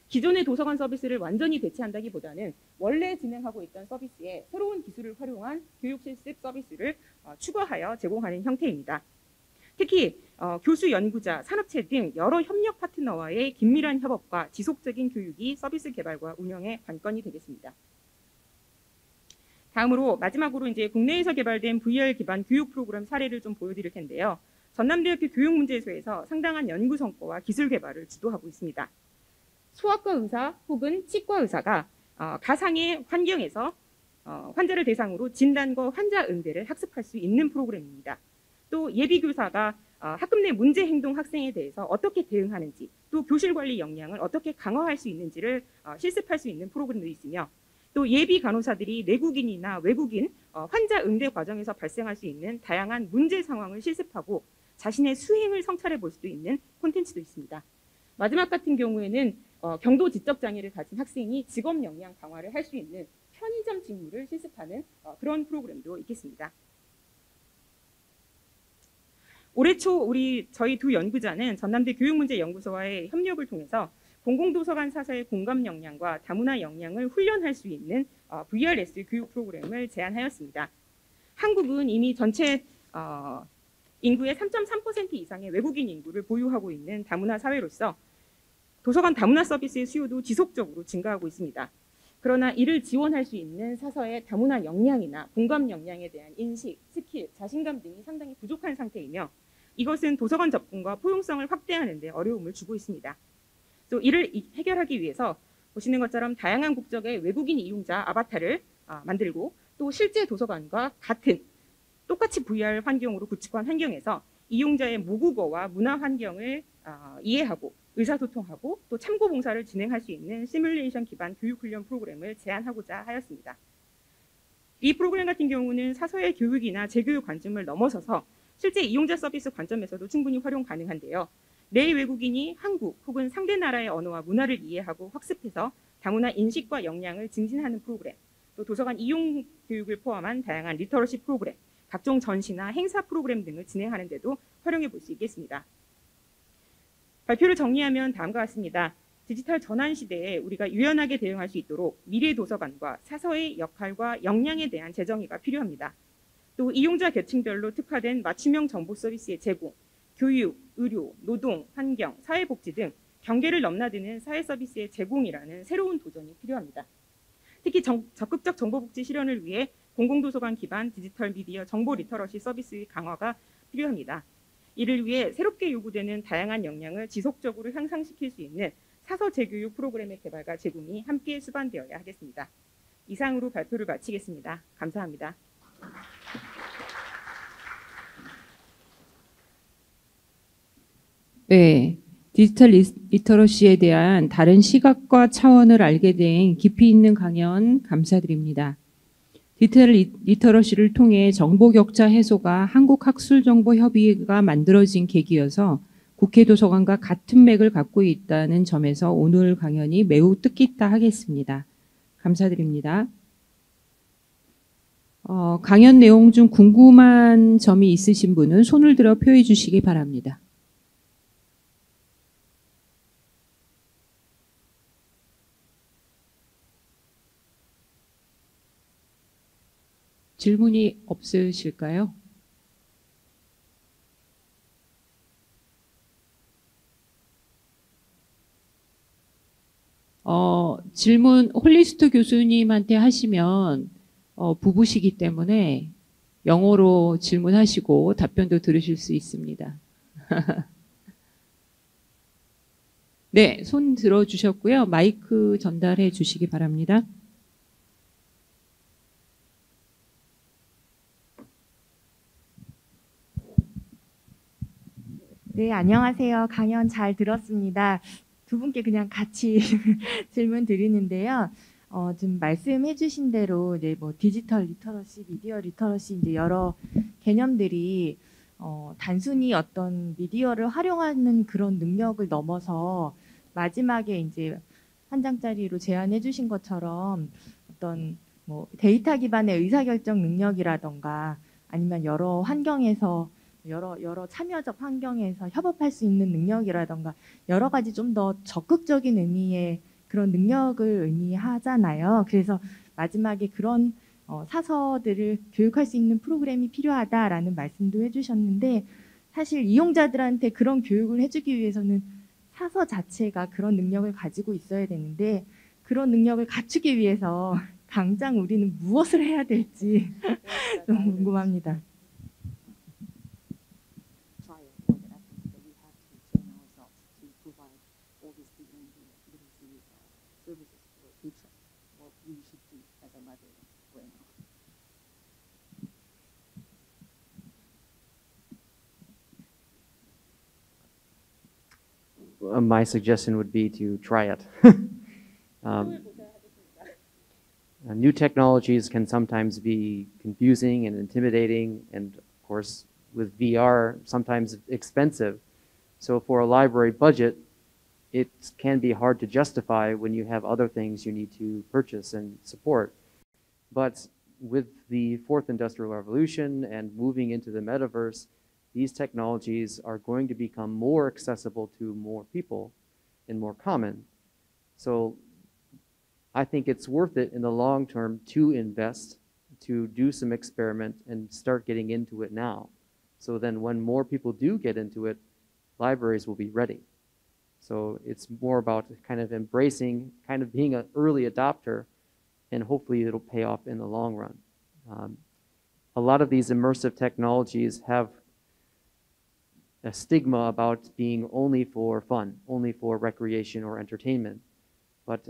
기존의 도서관 서비스를 완전히 대체한다기보다는 원래 진행하고 있던 서비스에 새로운 기술을 활용한 교육 실습 서비스를 추가하여 제공하는 형태입니다. 특히 교수, 연구자, 산업체 등 여러 협력 파트너와의 긴밀한 협업과 지속적인 교육이 서비스 개발과 운영의 관건이 되겠습니다. 다음으로 마지막으로 이제 국내에서 개발된 VR 기반 교육 프로그램 사례를 좀 보여드릴 텐데요. 전남대학교 교육문제소에서 상당한 연구 성과와 기술 개발을 주도하고 있습니다. 소아과 의사 혹은 치과 의사가 가상의 환경에서 환자를 대상으로 진단과 환자 응대를 학습할 수 있는 프로그램입니다. 또 예비교사가 학급 내 문제 행동 학생에 대해서 어떻게 대응하는지 또 교실 관리 역량을 어떻게 강화할 수 있는지를 실습할 수 있는 프로그램도 있으며 또 예비 간호사들이 내국인이나 외국인 환자 응대 과정에서 발생할 수 있는 다양한 문제 상황을 실습하고 자신의 수행을 성찰해 볼 수도 있는 콘텐츠도 있습니다. 마지막 같은 경우에는 경도 지적 장애를 가진 학생이 직업 역량 강화를 할 수 있는 편의점 직무를 실습하는 그런 프로그램도 있겠습니다. 올해 초 저희 두 연구자는 전남대 교육문제연구소와의 협력을 통해서 공공도서관 사서의 공감 역량과 다문화 역량을 훈련할 수 있는 VRS 교육 프로그램을 제안하였습니다. 한국은 이미 전체 인구의 3.3% 이상의 외국인 인구를 보유하고 있는 다문화 사회로서 도서관 다문화 서비스의 수요도 지속적으로 증가하고 있습니다. 그러나 이를 지원할 수 있는 사서의 다문화 역량이나 공감 역량에 대한 인식, 스킬, 자신감 등이 상당히 부족한 상태이며 이것은 도서관 접근과 포용성을 확대하는 데 어려움을 주고 있습니다. 또 이를 해결하기 위해서 보시는 것처럼 다양한 국적의 외국인 이용자 아바타를 만들고 또 실제 도서관과 같은 똑같이 VR 환경으로 구축한 환경에서 이용자의 모국어와 문화 환경을 이해하고 의사소통하고 또 참고 봉사를 진행할 수 있는 시뮬레이션 기반 교육훈련 프로그램을 제안하고자 하였습니다. 이 프로그램 같은 경우는 사서의 교육이나 재교육 관점을 넘어서서 실제 이용자 서비스 관점에서도 충분히 활용 가능한데요. 내 외국인이 한국 혹은 상대 나라의 언어와 문화를 이해하고 학습해서 다문화 인식과 역량을 증진하는 프로그램, 또 도서관 이용 교육을 포함한 다양한 리터러시 프로그램, 각종 전시나 행사 프로그램 등을 진행하는 데도 활용해 볼 수 있겠습니다. 발표를 정리하면 다음과 같습니다. 디지털 전환 시대에 우리가 유연하게 대응할 수 있도록 미래 도서관과 사서의 역할과 역량에 대한 재정의가 필요합니다. 또 이용자 계층별로 특화된 맞춤형 정보 서비스의 제공, 교육, 의료, 노동, 환경, 사회복지 등 경계를 넘나드는 사회 서비스의 제공이라는 새로운 도전이 필요합니다. 특히 적극적 정보복지 실현을 위해 공공도서관 기반 디지털 미디어 정보 리터러시 서비스의 강화가 필요합니다. 이를 위해 새롭게 요구되는 다양한 역량을 지속적으로 향상시킬 수 있는 사서 재교육 프로그램의 개발과 제공이 함께 수반되어야 하겠습니다. 이상으로 발표를 마치겠습니다. 감사합니다. 네, 디지털 리터러시에 대한 다른 시각과 차원을 알게 된 깊이 있는 강연 감사드립니다. 디지털 리터러시를 통해 정보 격차 해소가 한국학술정보협의회가 만들어진 계기여서 국회도서관과 같은 맥을 갖고 있다는 점에서 오늘 강연이 매우 뜻깊다 하겠습니다. 감사드립니다. 강연 내용 중 궁금한 점이 있으신 분은 손을 들어 표해 주시기 바랍니다. 질문이 없으실까요? 질문 홀리스트 교수님한테 하시면 부부시기 때문에 영어로 질문하시고 답변도 들으실 수 있습니다. 네, 손 들어주셨고요. 마이크 전달해 주시기 바랍니다. 네, 안녕하세요. 강연 잘 들었습니다. 두 분께 그냥 같이 질문 드리는데요. 좀 말씀해 주신 대로 이제 뭐 디지털 리터러시, 미디어 리터러시 이제 여러 개념들이 단순히 어떤 미디어를 활용하는 그런 능력을 넘어서 마지막에 이제 한 장짜리로 제안해 주신 것처럼 어떤 뭐 데이터 기반의 의사결정 능력이라던가 아니면 여러 환경에서 여러 참여적 환경에서 협업할 수 있는 능력이라던가 여러 가지 좀 더 적극적인 의미의 그런 능력을 의미하잖아요. 그래서 마지막에 그런 사서들을 교육할 수 있는 프로그램이 필요하다라는 말씀도 해주셨는데 사실 이용자들한테 그런 교육을 해주기 위해서는 사서 자체가 그런 능력을 가지고 있어야 되는데 그런 능력을 갖추기 위해서 당장 우리는 무엇을 해야 될지 좀 궁금합니다. My suggestion would be to try it. New technologies can sometimes be confusing and intimidating, and of course, with VR, sometimes expensive. So for a library budget, it can be hard to justify when you have other things you need to purchase and support. But with the fourth industrial revolution and moving into the metaverse, these technologies are going to become more accessible to more people and more common. So I think it's worth it in the long term to invest, to do some experiment and start getting into it now. So then when more people do get into it, libraries will be ready. So it's more about kind of embracing, kind of being an early adopter, and hopefully it'll pay off in the long run. A lot of these immersive technologies have a stigma about being only for fun, only for recreation or entertainment. But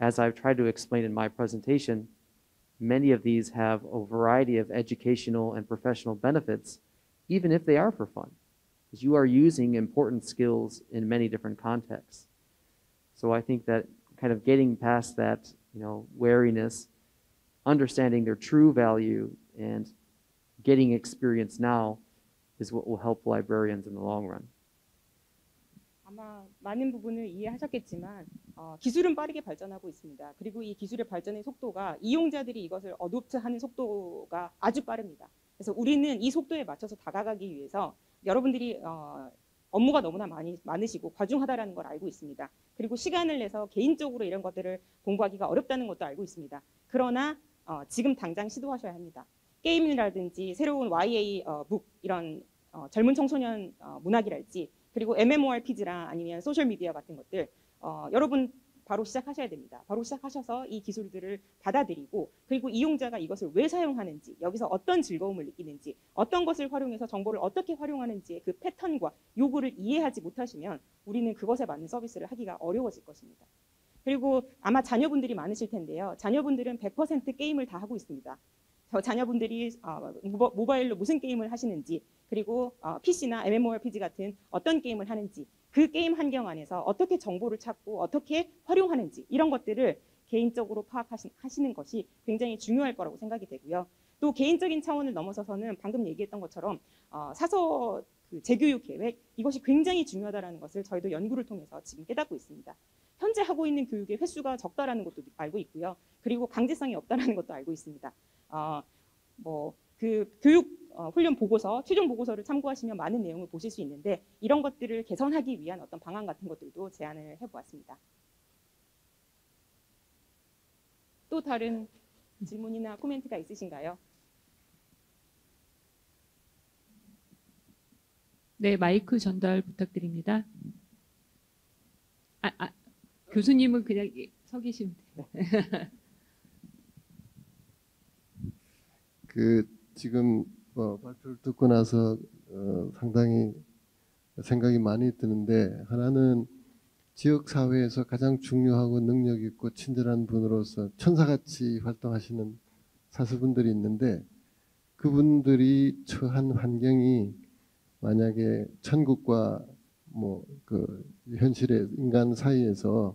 as I've tried to explain in my presentation, many of these have a variety of educational and professional benefits, even if they are for fun, because you are using important skills in many different contexts. So I think that kind of getting past that, wariness, understanding their true value, and getting experience now is what will help librarians in the long run. 아마 많은 부분을 이해하셨겠지만 기술은 빠르게 발전하고 있습니다. 그리고 이 기술의 발전의 속도가 이용자들이 이것을 어도프트하는 속도가 아주 빠릅니다. 그래서 우리는 이 속도에 맞춰서 다가가기 위해서 여러분들이 업무가 너무나 많으시고 과중하다라는 걸 알고 있습니다. 그리고 시간을 내서 개인적으로 이런 것들을 공부하기가 어렵다는 것도 알고 있습니다. 그러나 지금 당장 시도하셔야 합니다. 게임이라든지 새로운 YA 북 이런 젊은 청소년 문학이랄지 그리고 MMORPG랑 아니면 소셜미디어 같은 것들 여러분 바로 시작하셔야 됩니다. 바로 시작하셔서 이 기술들을 받아들이고 그리고 이용자가 이것을 왜 사용하는지 여기서 어떤 즐거움을 느끼는지 어떤 것을 활용해서 정보를 어떻게 활용하는지의 그 패턴과 요구를 이해하지 못하시면 우리는 그것에 맞는 서비스를 하기가 어려워질 것입니다. 그리고 아마 자녀분들이 많으실 텐데요. 자녀분들은 100% 게임을 다 하고 있습니다. 자녀분들이 모바일로 무슨 게임을 하시는지 그리고 PC나 MMORPG 같은 어떤 게임을 하는지 그 게임 환경 안에서 어떻게 정보를 찾고 어떻게 활용하는지 이런 것들을 개인적으로 파악하시는 것이 굉장히 중요할 거라고 생각이 되고요. 또 개인적인 차원을 넘어서서는 방금 얘기했던 것처럼 사서 재교육 계획 이것이 굉장히 중요하다는 것을 저희도 연구를 통해서 지금 깨닫고 있습니다. 현재 하고 있는 교육의 횟수가 적다라는 것도 알고 있고요. 그리고 강제성이 없다라는 것도 알고 있습니다. 그 교육 훈련 보고서, 최종 보고서를 참고하시면 많은 내용을 보실 수 있는데 이런 것들을 개선하기 위한 어떤 방안 같은 것들도 제안을 해보았습니다. 또 다른 질문이나 코멘트가 있으신가요? 네, 마이크 전달 부탁드립니다. 교수님은 그냥 서 계시면 돼요. 지금 발표를 듣고 나서 상당히 생각이 많이 드는데, 하나는 지역 사회에서 가장 중요하고 능력 있고 친절한 분으로서 천사같이 활동하시는 사수분들이 있는데, 그분들이 처한 환경이 만약에 천국과 현실의 인간 사이에서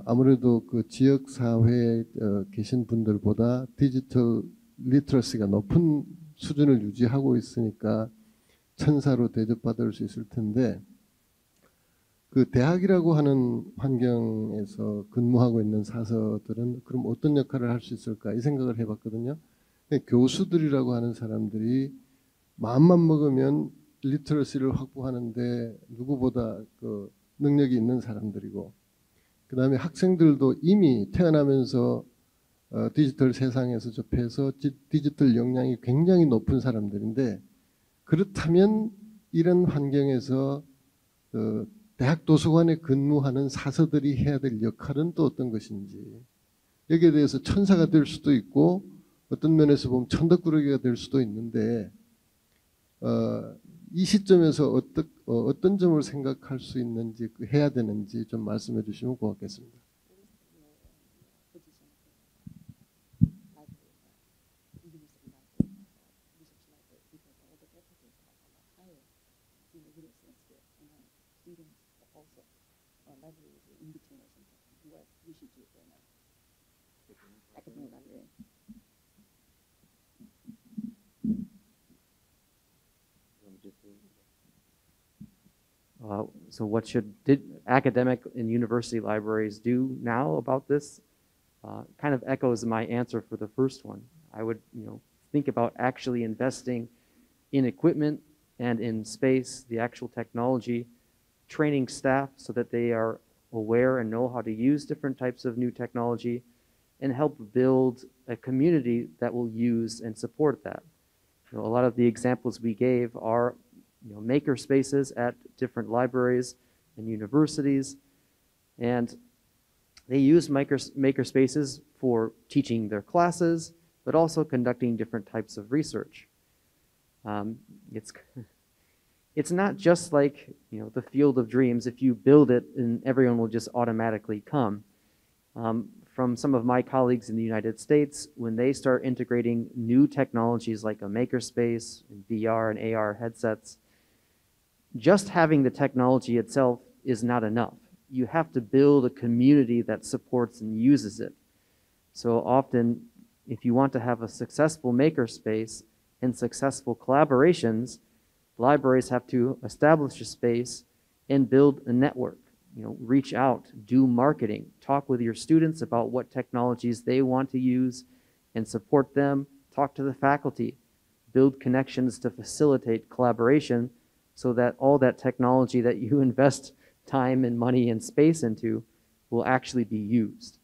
아무래도 그 지역 사회에 계신 분들보다 디지털 리터러시가 높은 수준을 유지하고 있으니까 천사로 대접받을 수 있을 텐데, 그 대학이라고 하는 환경에서 근무하고 있는 사서들은 그럼 어떤 역할을 할 수 있을까 이 생각을 해봤거든요. 교수들이라고 하는 사람들이 마음만 먹으면 리터러시를 확보하는데 누구보다 그 능력이 있는 사람들이고, 그 다음에 학생들도 이미 태어나면서 디지털 세상에서 접해서 디지털 역량이 굉장히 높은 사람들인데, 그렇다면 이런 환경에서 대학 도서관에 근무하는 사서들이 해야 될 역할은 또 어떤 것인지, 여기에 대해서 천사가 될 수도 있고 어떤 면에서 보면 천덕꾸러기가 될 수도 있는데, 이 시점에서 어떤 점을 생각할 수 있는지, 해야 되는지 좀 말씀해 주시면 고맙겠습니다. So what should academic and university libraries do now about this? Kind of echoes my answer for the first one. I would, think about actually investing in equipment and in space, the actual technology, training staff so that they are aware and know how to use different types of new technology, and help build a community that will use and support that. A lot of the examples we gave are maker spaces at different libraries and universities, and they use maker spaces for teaching their classes, but also conducting different types of research. It's not just like the field of dreams. If you build it, and everyone will just automatically come. From some of my colleagues in the United States, when they start integrating new technologies like a makerspace, and VR and AR headsets, just having the technology itself is not enough. You have to build a community that supports and uses it. So often, if you want to have a successful makerspace and successful collaborations, libraries have to establish a space and build a network. Reach out, do marketing, talk with your students about what technologies they want to use and support them, talk to the faculty, build connections to facilitate collaboration so that all that technology that you invest time and money and space into will actually be used.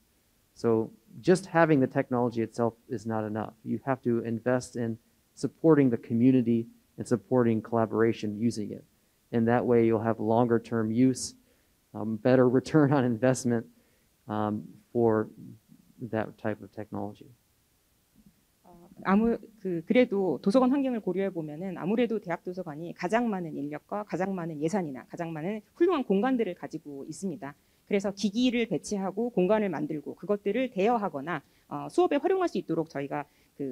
So just having the technology itself is not enough. You have to invest in supporting the community and supporting collaboration using it. And that way you'll have longer term use, better return on investment for that type of technology. 그래도 도서관 환경을 고려해 보면은 아무래도 대학 도서관이 가장 많은 인력과 가장 많은 예산이나 가장 많은 훌륭한 공간들을 가지고 있습니다. 그래서 기기를 배치하고 공간을 만들고 그것들을 대여하거나 수업에 활용할 수 있도록 저희가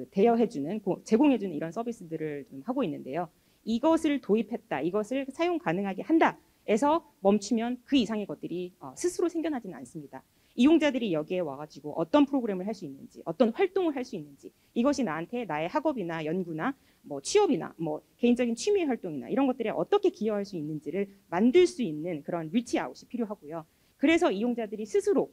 대여해주는, 제공해주는 이런 서비스들을 좀 하고 있는데요. 이것을 도입했다, 이것을 사용 가능하게 한다에서 멈추면 그 이상의 것들이 스스로 생겨나지는 않습니다. 이용자들이 여기에 와가지고 어떤 프로그램을 할 수 있는지, 어떤 활동을 할 수 있는지, 이것이 나한테 나의 학업이나 연구나 취업이나 개인적인 취미 활동이나 이런 것들에 어떻게 기여할 수 있는지를 만들 수 있는 그런 리치아웃이 필요하고요. 그래서 이용자들이 스스로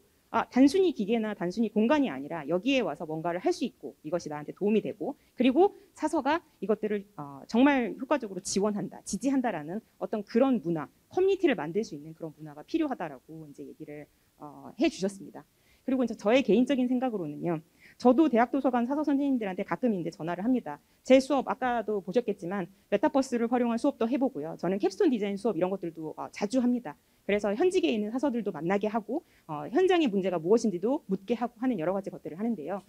단순히 기계나 단순히 공간이 아니라 여기에 와서 뭔가를 할 수 있고 이것이 나한테 도움이 되고, 그리고 사서가 이것들을 정말 효과적으로 지원한다, 지지한다라는 어떤 그런 문화, 커뮤니티를 만들 수 있는 그런 문화가 필요하다라고 이제 얘기를 해주셨습니다. 그리고 이제 저의 개인적인 생각으로는요, 저도 대학 도서관 사서 선생님들한테 가끔 이제 전화를 합니다. 제 수업 아까도 보셨겠지만 메타버스를 활용한 수업도 해보고요. 저는 캡스톤 디자인 수업 이런 것들도 자주 합니다. 그래서 현직에 있는 사서들도 만나게 하고 현장의 문제가 무엇인지도 묻게 하고 하는 여러 가지 것들을 하는데요.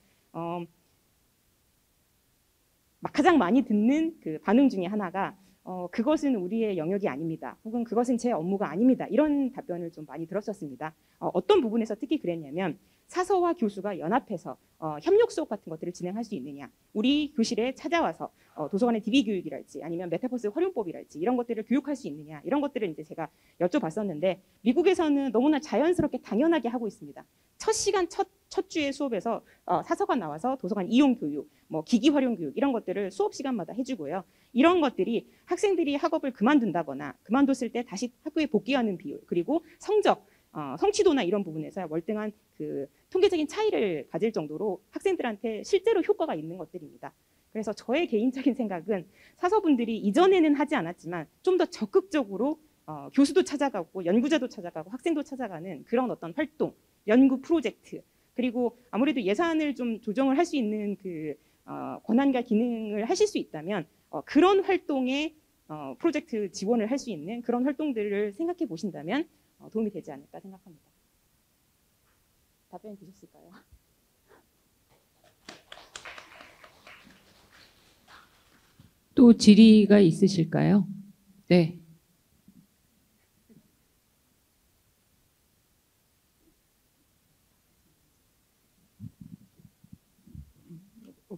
가장 많이 듣는 그 반응 중에 하나가 그것은 우리의 영역이 아닙니다. 혹은 그것은 제 업무가 아닙니다. 이런 답변을 좀 많이 들었었습니다. 어떤 부분에서 특히 그랬냐면 사서와 교수가 연합해서 협력 수업 같은 것들을 진행할 수 있느냐. 우리 교실에 찾아와서 도서관의 DB 교육이랄지 아니면 메타버스 활용법이랄지 이런 것들을 교육할 수 있느냐. 이런 것들을 이제 제가 여쭤봤었는데 미국에서는 너무나 자연스럽게 당연하게 하고 있습니다. 첫 시간 첫 주의 수업에서 사서관 나와서 도서관 이용 교육, 뭐 기기 활용 교육 이런 것들을 수업 시간마다 해주고요. 이런 것들이 학생들이 학업을 그만둔다거나 그만뒀을 때 다시 학교에 복귀하는 비율 그리고 성적, 성취도나 이런 부분에서 월등한 그 통계적인 차이를 가질 정도로 학생들한테 실제로 효과가 있는 것들입니다. 그래서 저의 개인적인 생각은 사서분들이 이전에는 하지 않았지만 좀 더 적극적으로 교수도 찾아가고 연구자도 찾아가고 학생도 찾아가는 그런 어떤 활동, 연구 프로젝트 그리고 아무래도 예산을 좀 조정을 할 수 있는 그 권한과 기능을 하실 수 있다면 그런 활동에 프로젝트 지원을 할 수 있는 그런 활동들을 생각해 보신다면 도움이 되지 않을까 생각합니다. 답변이 되셨을까요? 또 질의가 있으실까요? 네.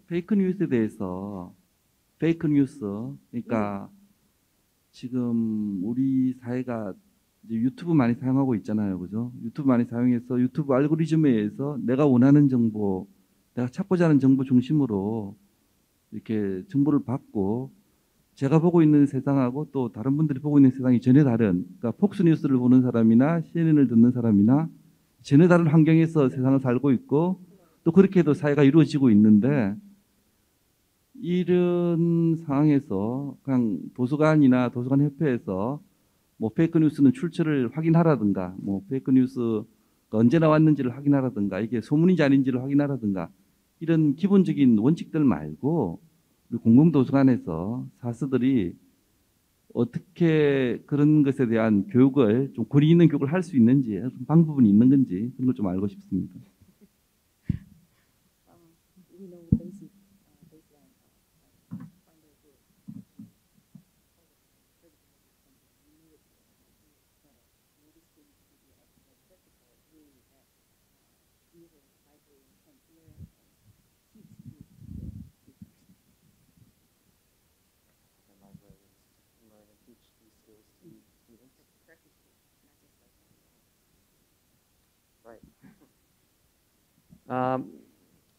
페이크 뉴스에 대해서 페이크 뉴스 그러니까 지금 우리 사회가 이제 유튜브 많이 사용하고 있잖아요, 그죠? 유튜브 많이 사용해서 유튜브 알고리즘에 의해서 내가 원하는 정보, 내가 찾고자 하는 정보 중심으로 이렇게 정보를 받고 제가 보고 있는 세상하고 또 다른 분들이 보고 있는 세상이 전혀 다른, 그러니까 폭스 뉴스를 보는 사람이나 CNN을 듣는 사람이나 전혀 다른 환경에서 세상을 살고 있고 또 그렇게 해도 사회가 이루어지고 있는데 이런 상황에서 그냥 도서관이나 도서관 협회에서 뭐 페이크 뉴스는 출처를 확인하라든가 뭐 페이크 뉴스가 언제 나왔는지를 확인하라든가 이게 소문인지 아닌지를 확인하라든가 이런 기본적인 원칙들 말고 우리 공공도서관에서 사서들이 어떻게 그런 것에 대한 교육을 좀 권위 있는 교육을 할 수 있는지 방법은 있는 건지 그런 걸 좀 알고 싶습니다.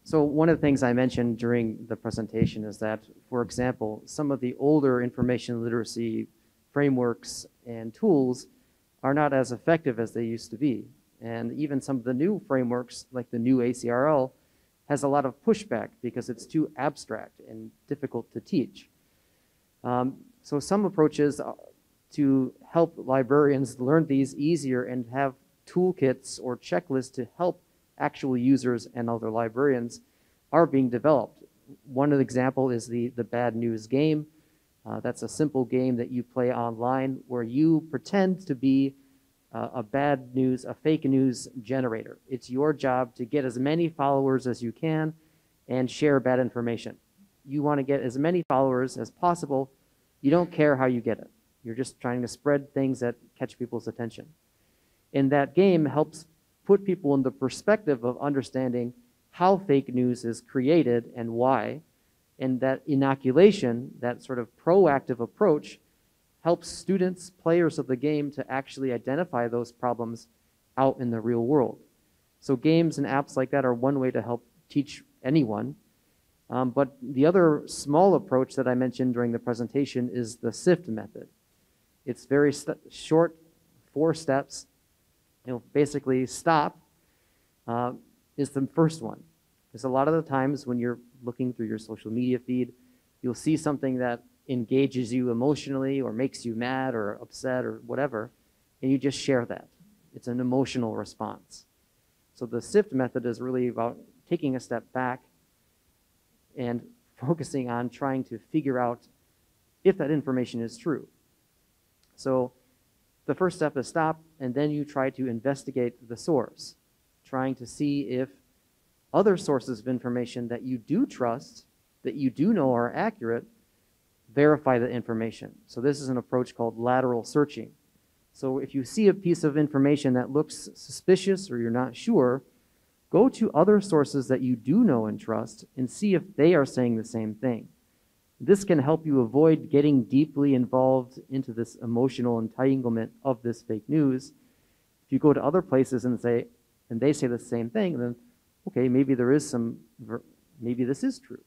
So one of the things I mentioned during the presentation is that, for example, some of the older information literacy frameworks and tools are not as effective as they used to be. And even some of the new frameworks, like the new ACRL, has a lot of pushback because it's too abstract and difficult to teach. So some approaches to help librarians learn these easier and have toolkits or checklists to help actual users and other librarians are being developed. One example is the Bad News game. That's a simple game that you play online where you pretend to be a fake news generator. It's your job to get as many followers as you can and share bad information. You want to get as many followers as possible. You don't care how you get it. You're just trying to spread things that catch people's attention. And that game helps put people in the perspective of understanding how fake news is created and why. And that inoculation, that sort of proactive approach, helps students, players of the game, to actually identify those problems out in the real world. So games and apps like that are one way to help teach anyone. But the other small approach that I mentioned during the presentation is the SIFT method. It's very short, 4 steps. Basically stop is the first one. Because a lot of the times when you're looking through your social media feed, you'll see something that engages you emotionally or makes you mad or upset or whatever, and you just share that. It's an emotional response. So the SIFT method is really about taking a step back and focusing on trying to figure out if that information is true. So the first step is stop, and then you try to investigate the source, trying to see if other sources of information that you do trust, that you do know are accurate, verify the information. So this is an approach called lateral searching. So if you see a piece of information that looks suspicious or you're not sure, go to other sources that you do know and trust and see if they are saying the same thing. This can help you avoid getting deeply involved into this emotional entanglement of this fake news. If you go to other places and they say the same thing, then okay, maybe there is maybe this is true.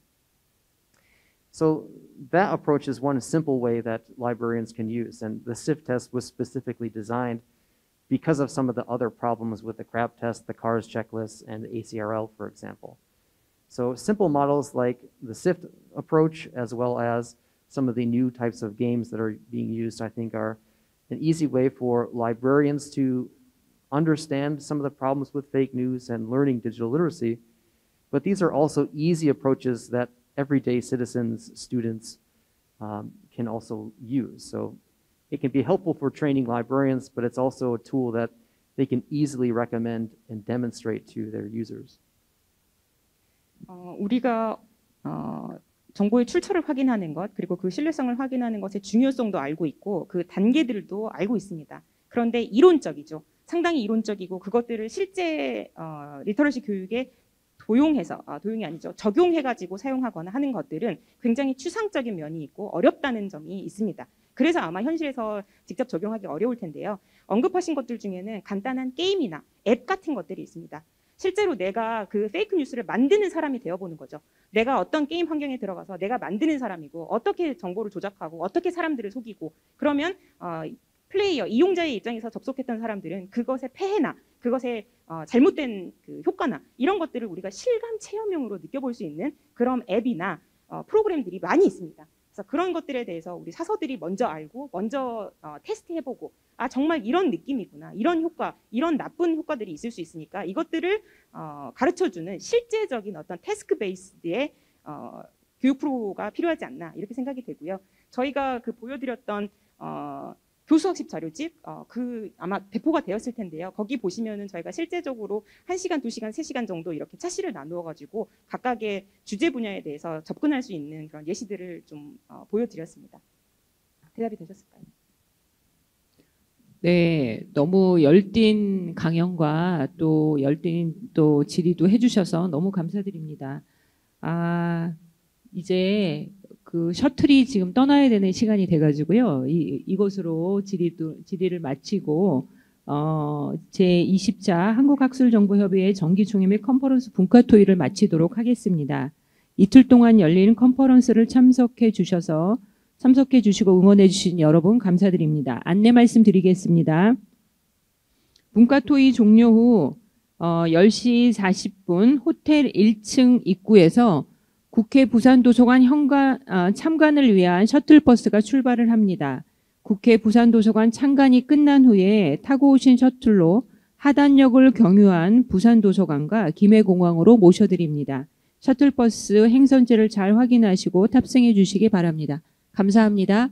So that approach is one simple way that librarians can use, and the SIFT test was specifically designed because of some of the other problems with the CRAB test, the CARS checklist, and the ACRL, for example. So simple models like the SIFT approach, as well as some of the new types of games that are being used, I think are an easy way for librarians to understand some of the problems with fake news and learning digital literacy. But these are also easy approaches that everyday citizens, students can also use. So it can be helpful for training librarians, but it's also a tool that they can easily recommend and demonstrate to their users. 우리가 정보의 출처를 확인하는 것, 그리고 그 신뢰성을 확인하는 것의 중요성도 알고 있고 그 단계들도 알고 있습니다. 그런데 이론적이죠. 상당히 이론적이고 그것들을 실제 리터러시 교육에 도용이 아니죠. 적용해가지고 사용하거나 하는 것들은 굉장히 추상적인 면이 있고 어렵다는 점이 있습니다. 그래서 아마 현실에서 직접 적용하기 어려울 텐데요. 언급하신 것들 중에는 간단한 게임이나 앱 같은 것들이 있습니다. 실제로 내가 그 페이크 뉴스를 만드는 사람이 되어보는 거죠. 내가 어떤 게임 환경에 들어가서 내가 만드는 사람이고 어떻게 정보를 조작하고 어떻게 사람들을 속이고 그러면 플레이어, 이용자의 입장에서 접속했던 사람들은 그것의 폐해나 그것의 잘못된 그 효과나 이런 것들을 우리가 실감 체험용으로 느껴볼 수 있는 그런 앱이나 프로그램들이 많이 있습니다. 그래서 그런 것들에 대해서 우리 사서들이 먼저 알고 먼저 테스트해보고 아 정말 이런 느낌이구나, 이런 효과, 이런 나쁜 효과들이 있을 수 있으니까 이것들을 가르쳐주는 실제적인 어떤 태스크 베이스의 교육 프로가 필요하지 않나 이렇게 생각이 되고요. 저희가 그 보여드렸던 교수학습 자료집 그 아마 배포가 되었을 텐데요. 거기 보시면은 저희가 실제적으로 1시간, 2시간, 3시간 정도 이렇게 차시를 나누어 가지고 각각의 주제 분야에 대해서 접근할 수 있는 그런 예시들을 좀 보여드렸습니다. 대답이 되셨을까요? 네, 너무 열띤 강연과 또 열띤 또 질의도 해주셔서 너무 감사드립니다. 이제 그 셔틀이 지금 떠나야 되는 시간이 돼가지고요. 이것으로 질의를 마치고 제20차 한국학술정보협의회 정기총회 및 컨퍼런스 분과토의를 마치도록 하겠습니다. 이틀 동안 열린 컨퍼런스를 참석해 주시고 응원해 주신 여러분 감사드립니다. 안내 말씀드리겠습니다. 분과토의 종료 후 10시 40분 호텔 1층 입구에서 국회 부산도서관 참관을 위한 셔틀버스가 출발을 합니다. 국회 부산도서관 참관이 끝난 후에 타고 오신 셔틀로 하단역을 경유한 부산도서관과 김해공항으로 모셔드립니다. 셔틀버스 행선지를 잘 확인하시고 탑승해 주시기 바랍니다. 감사합니다.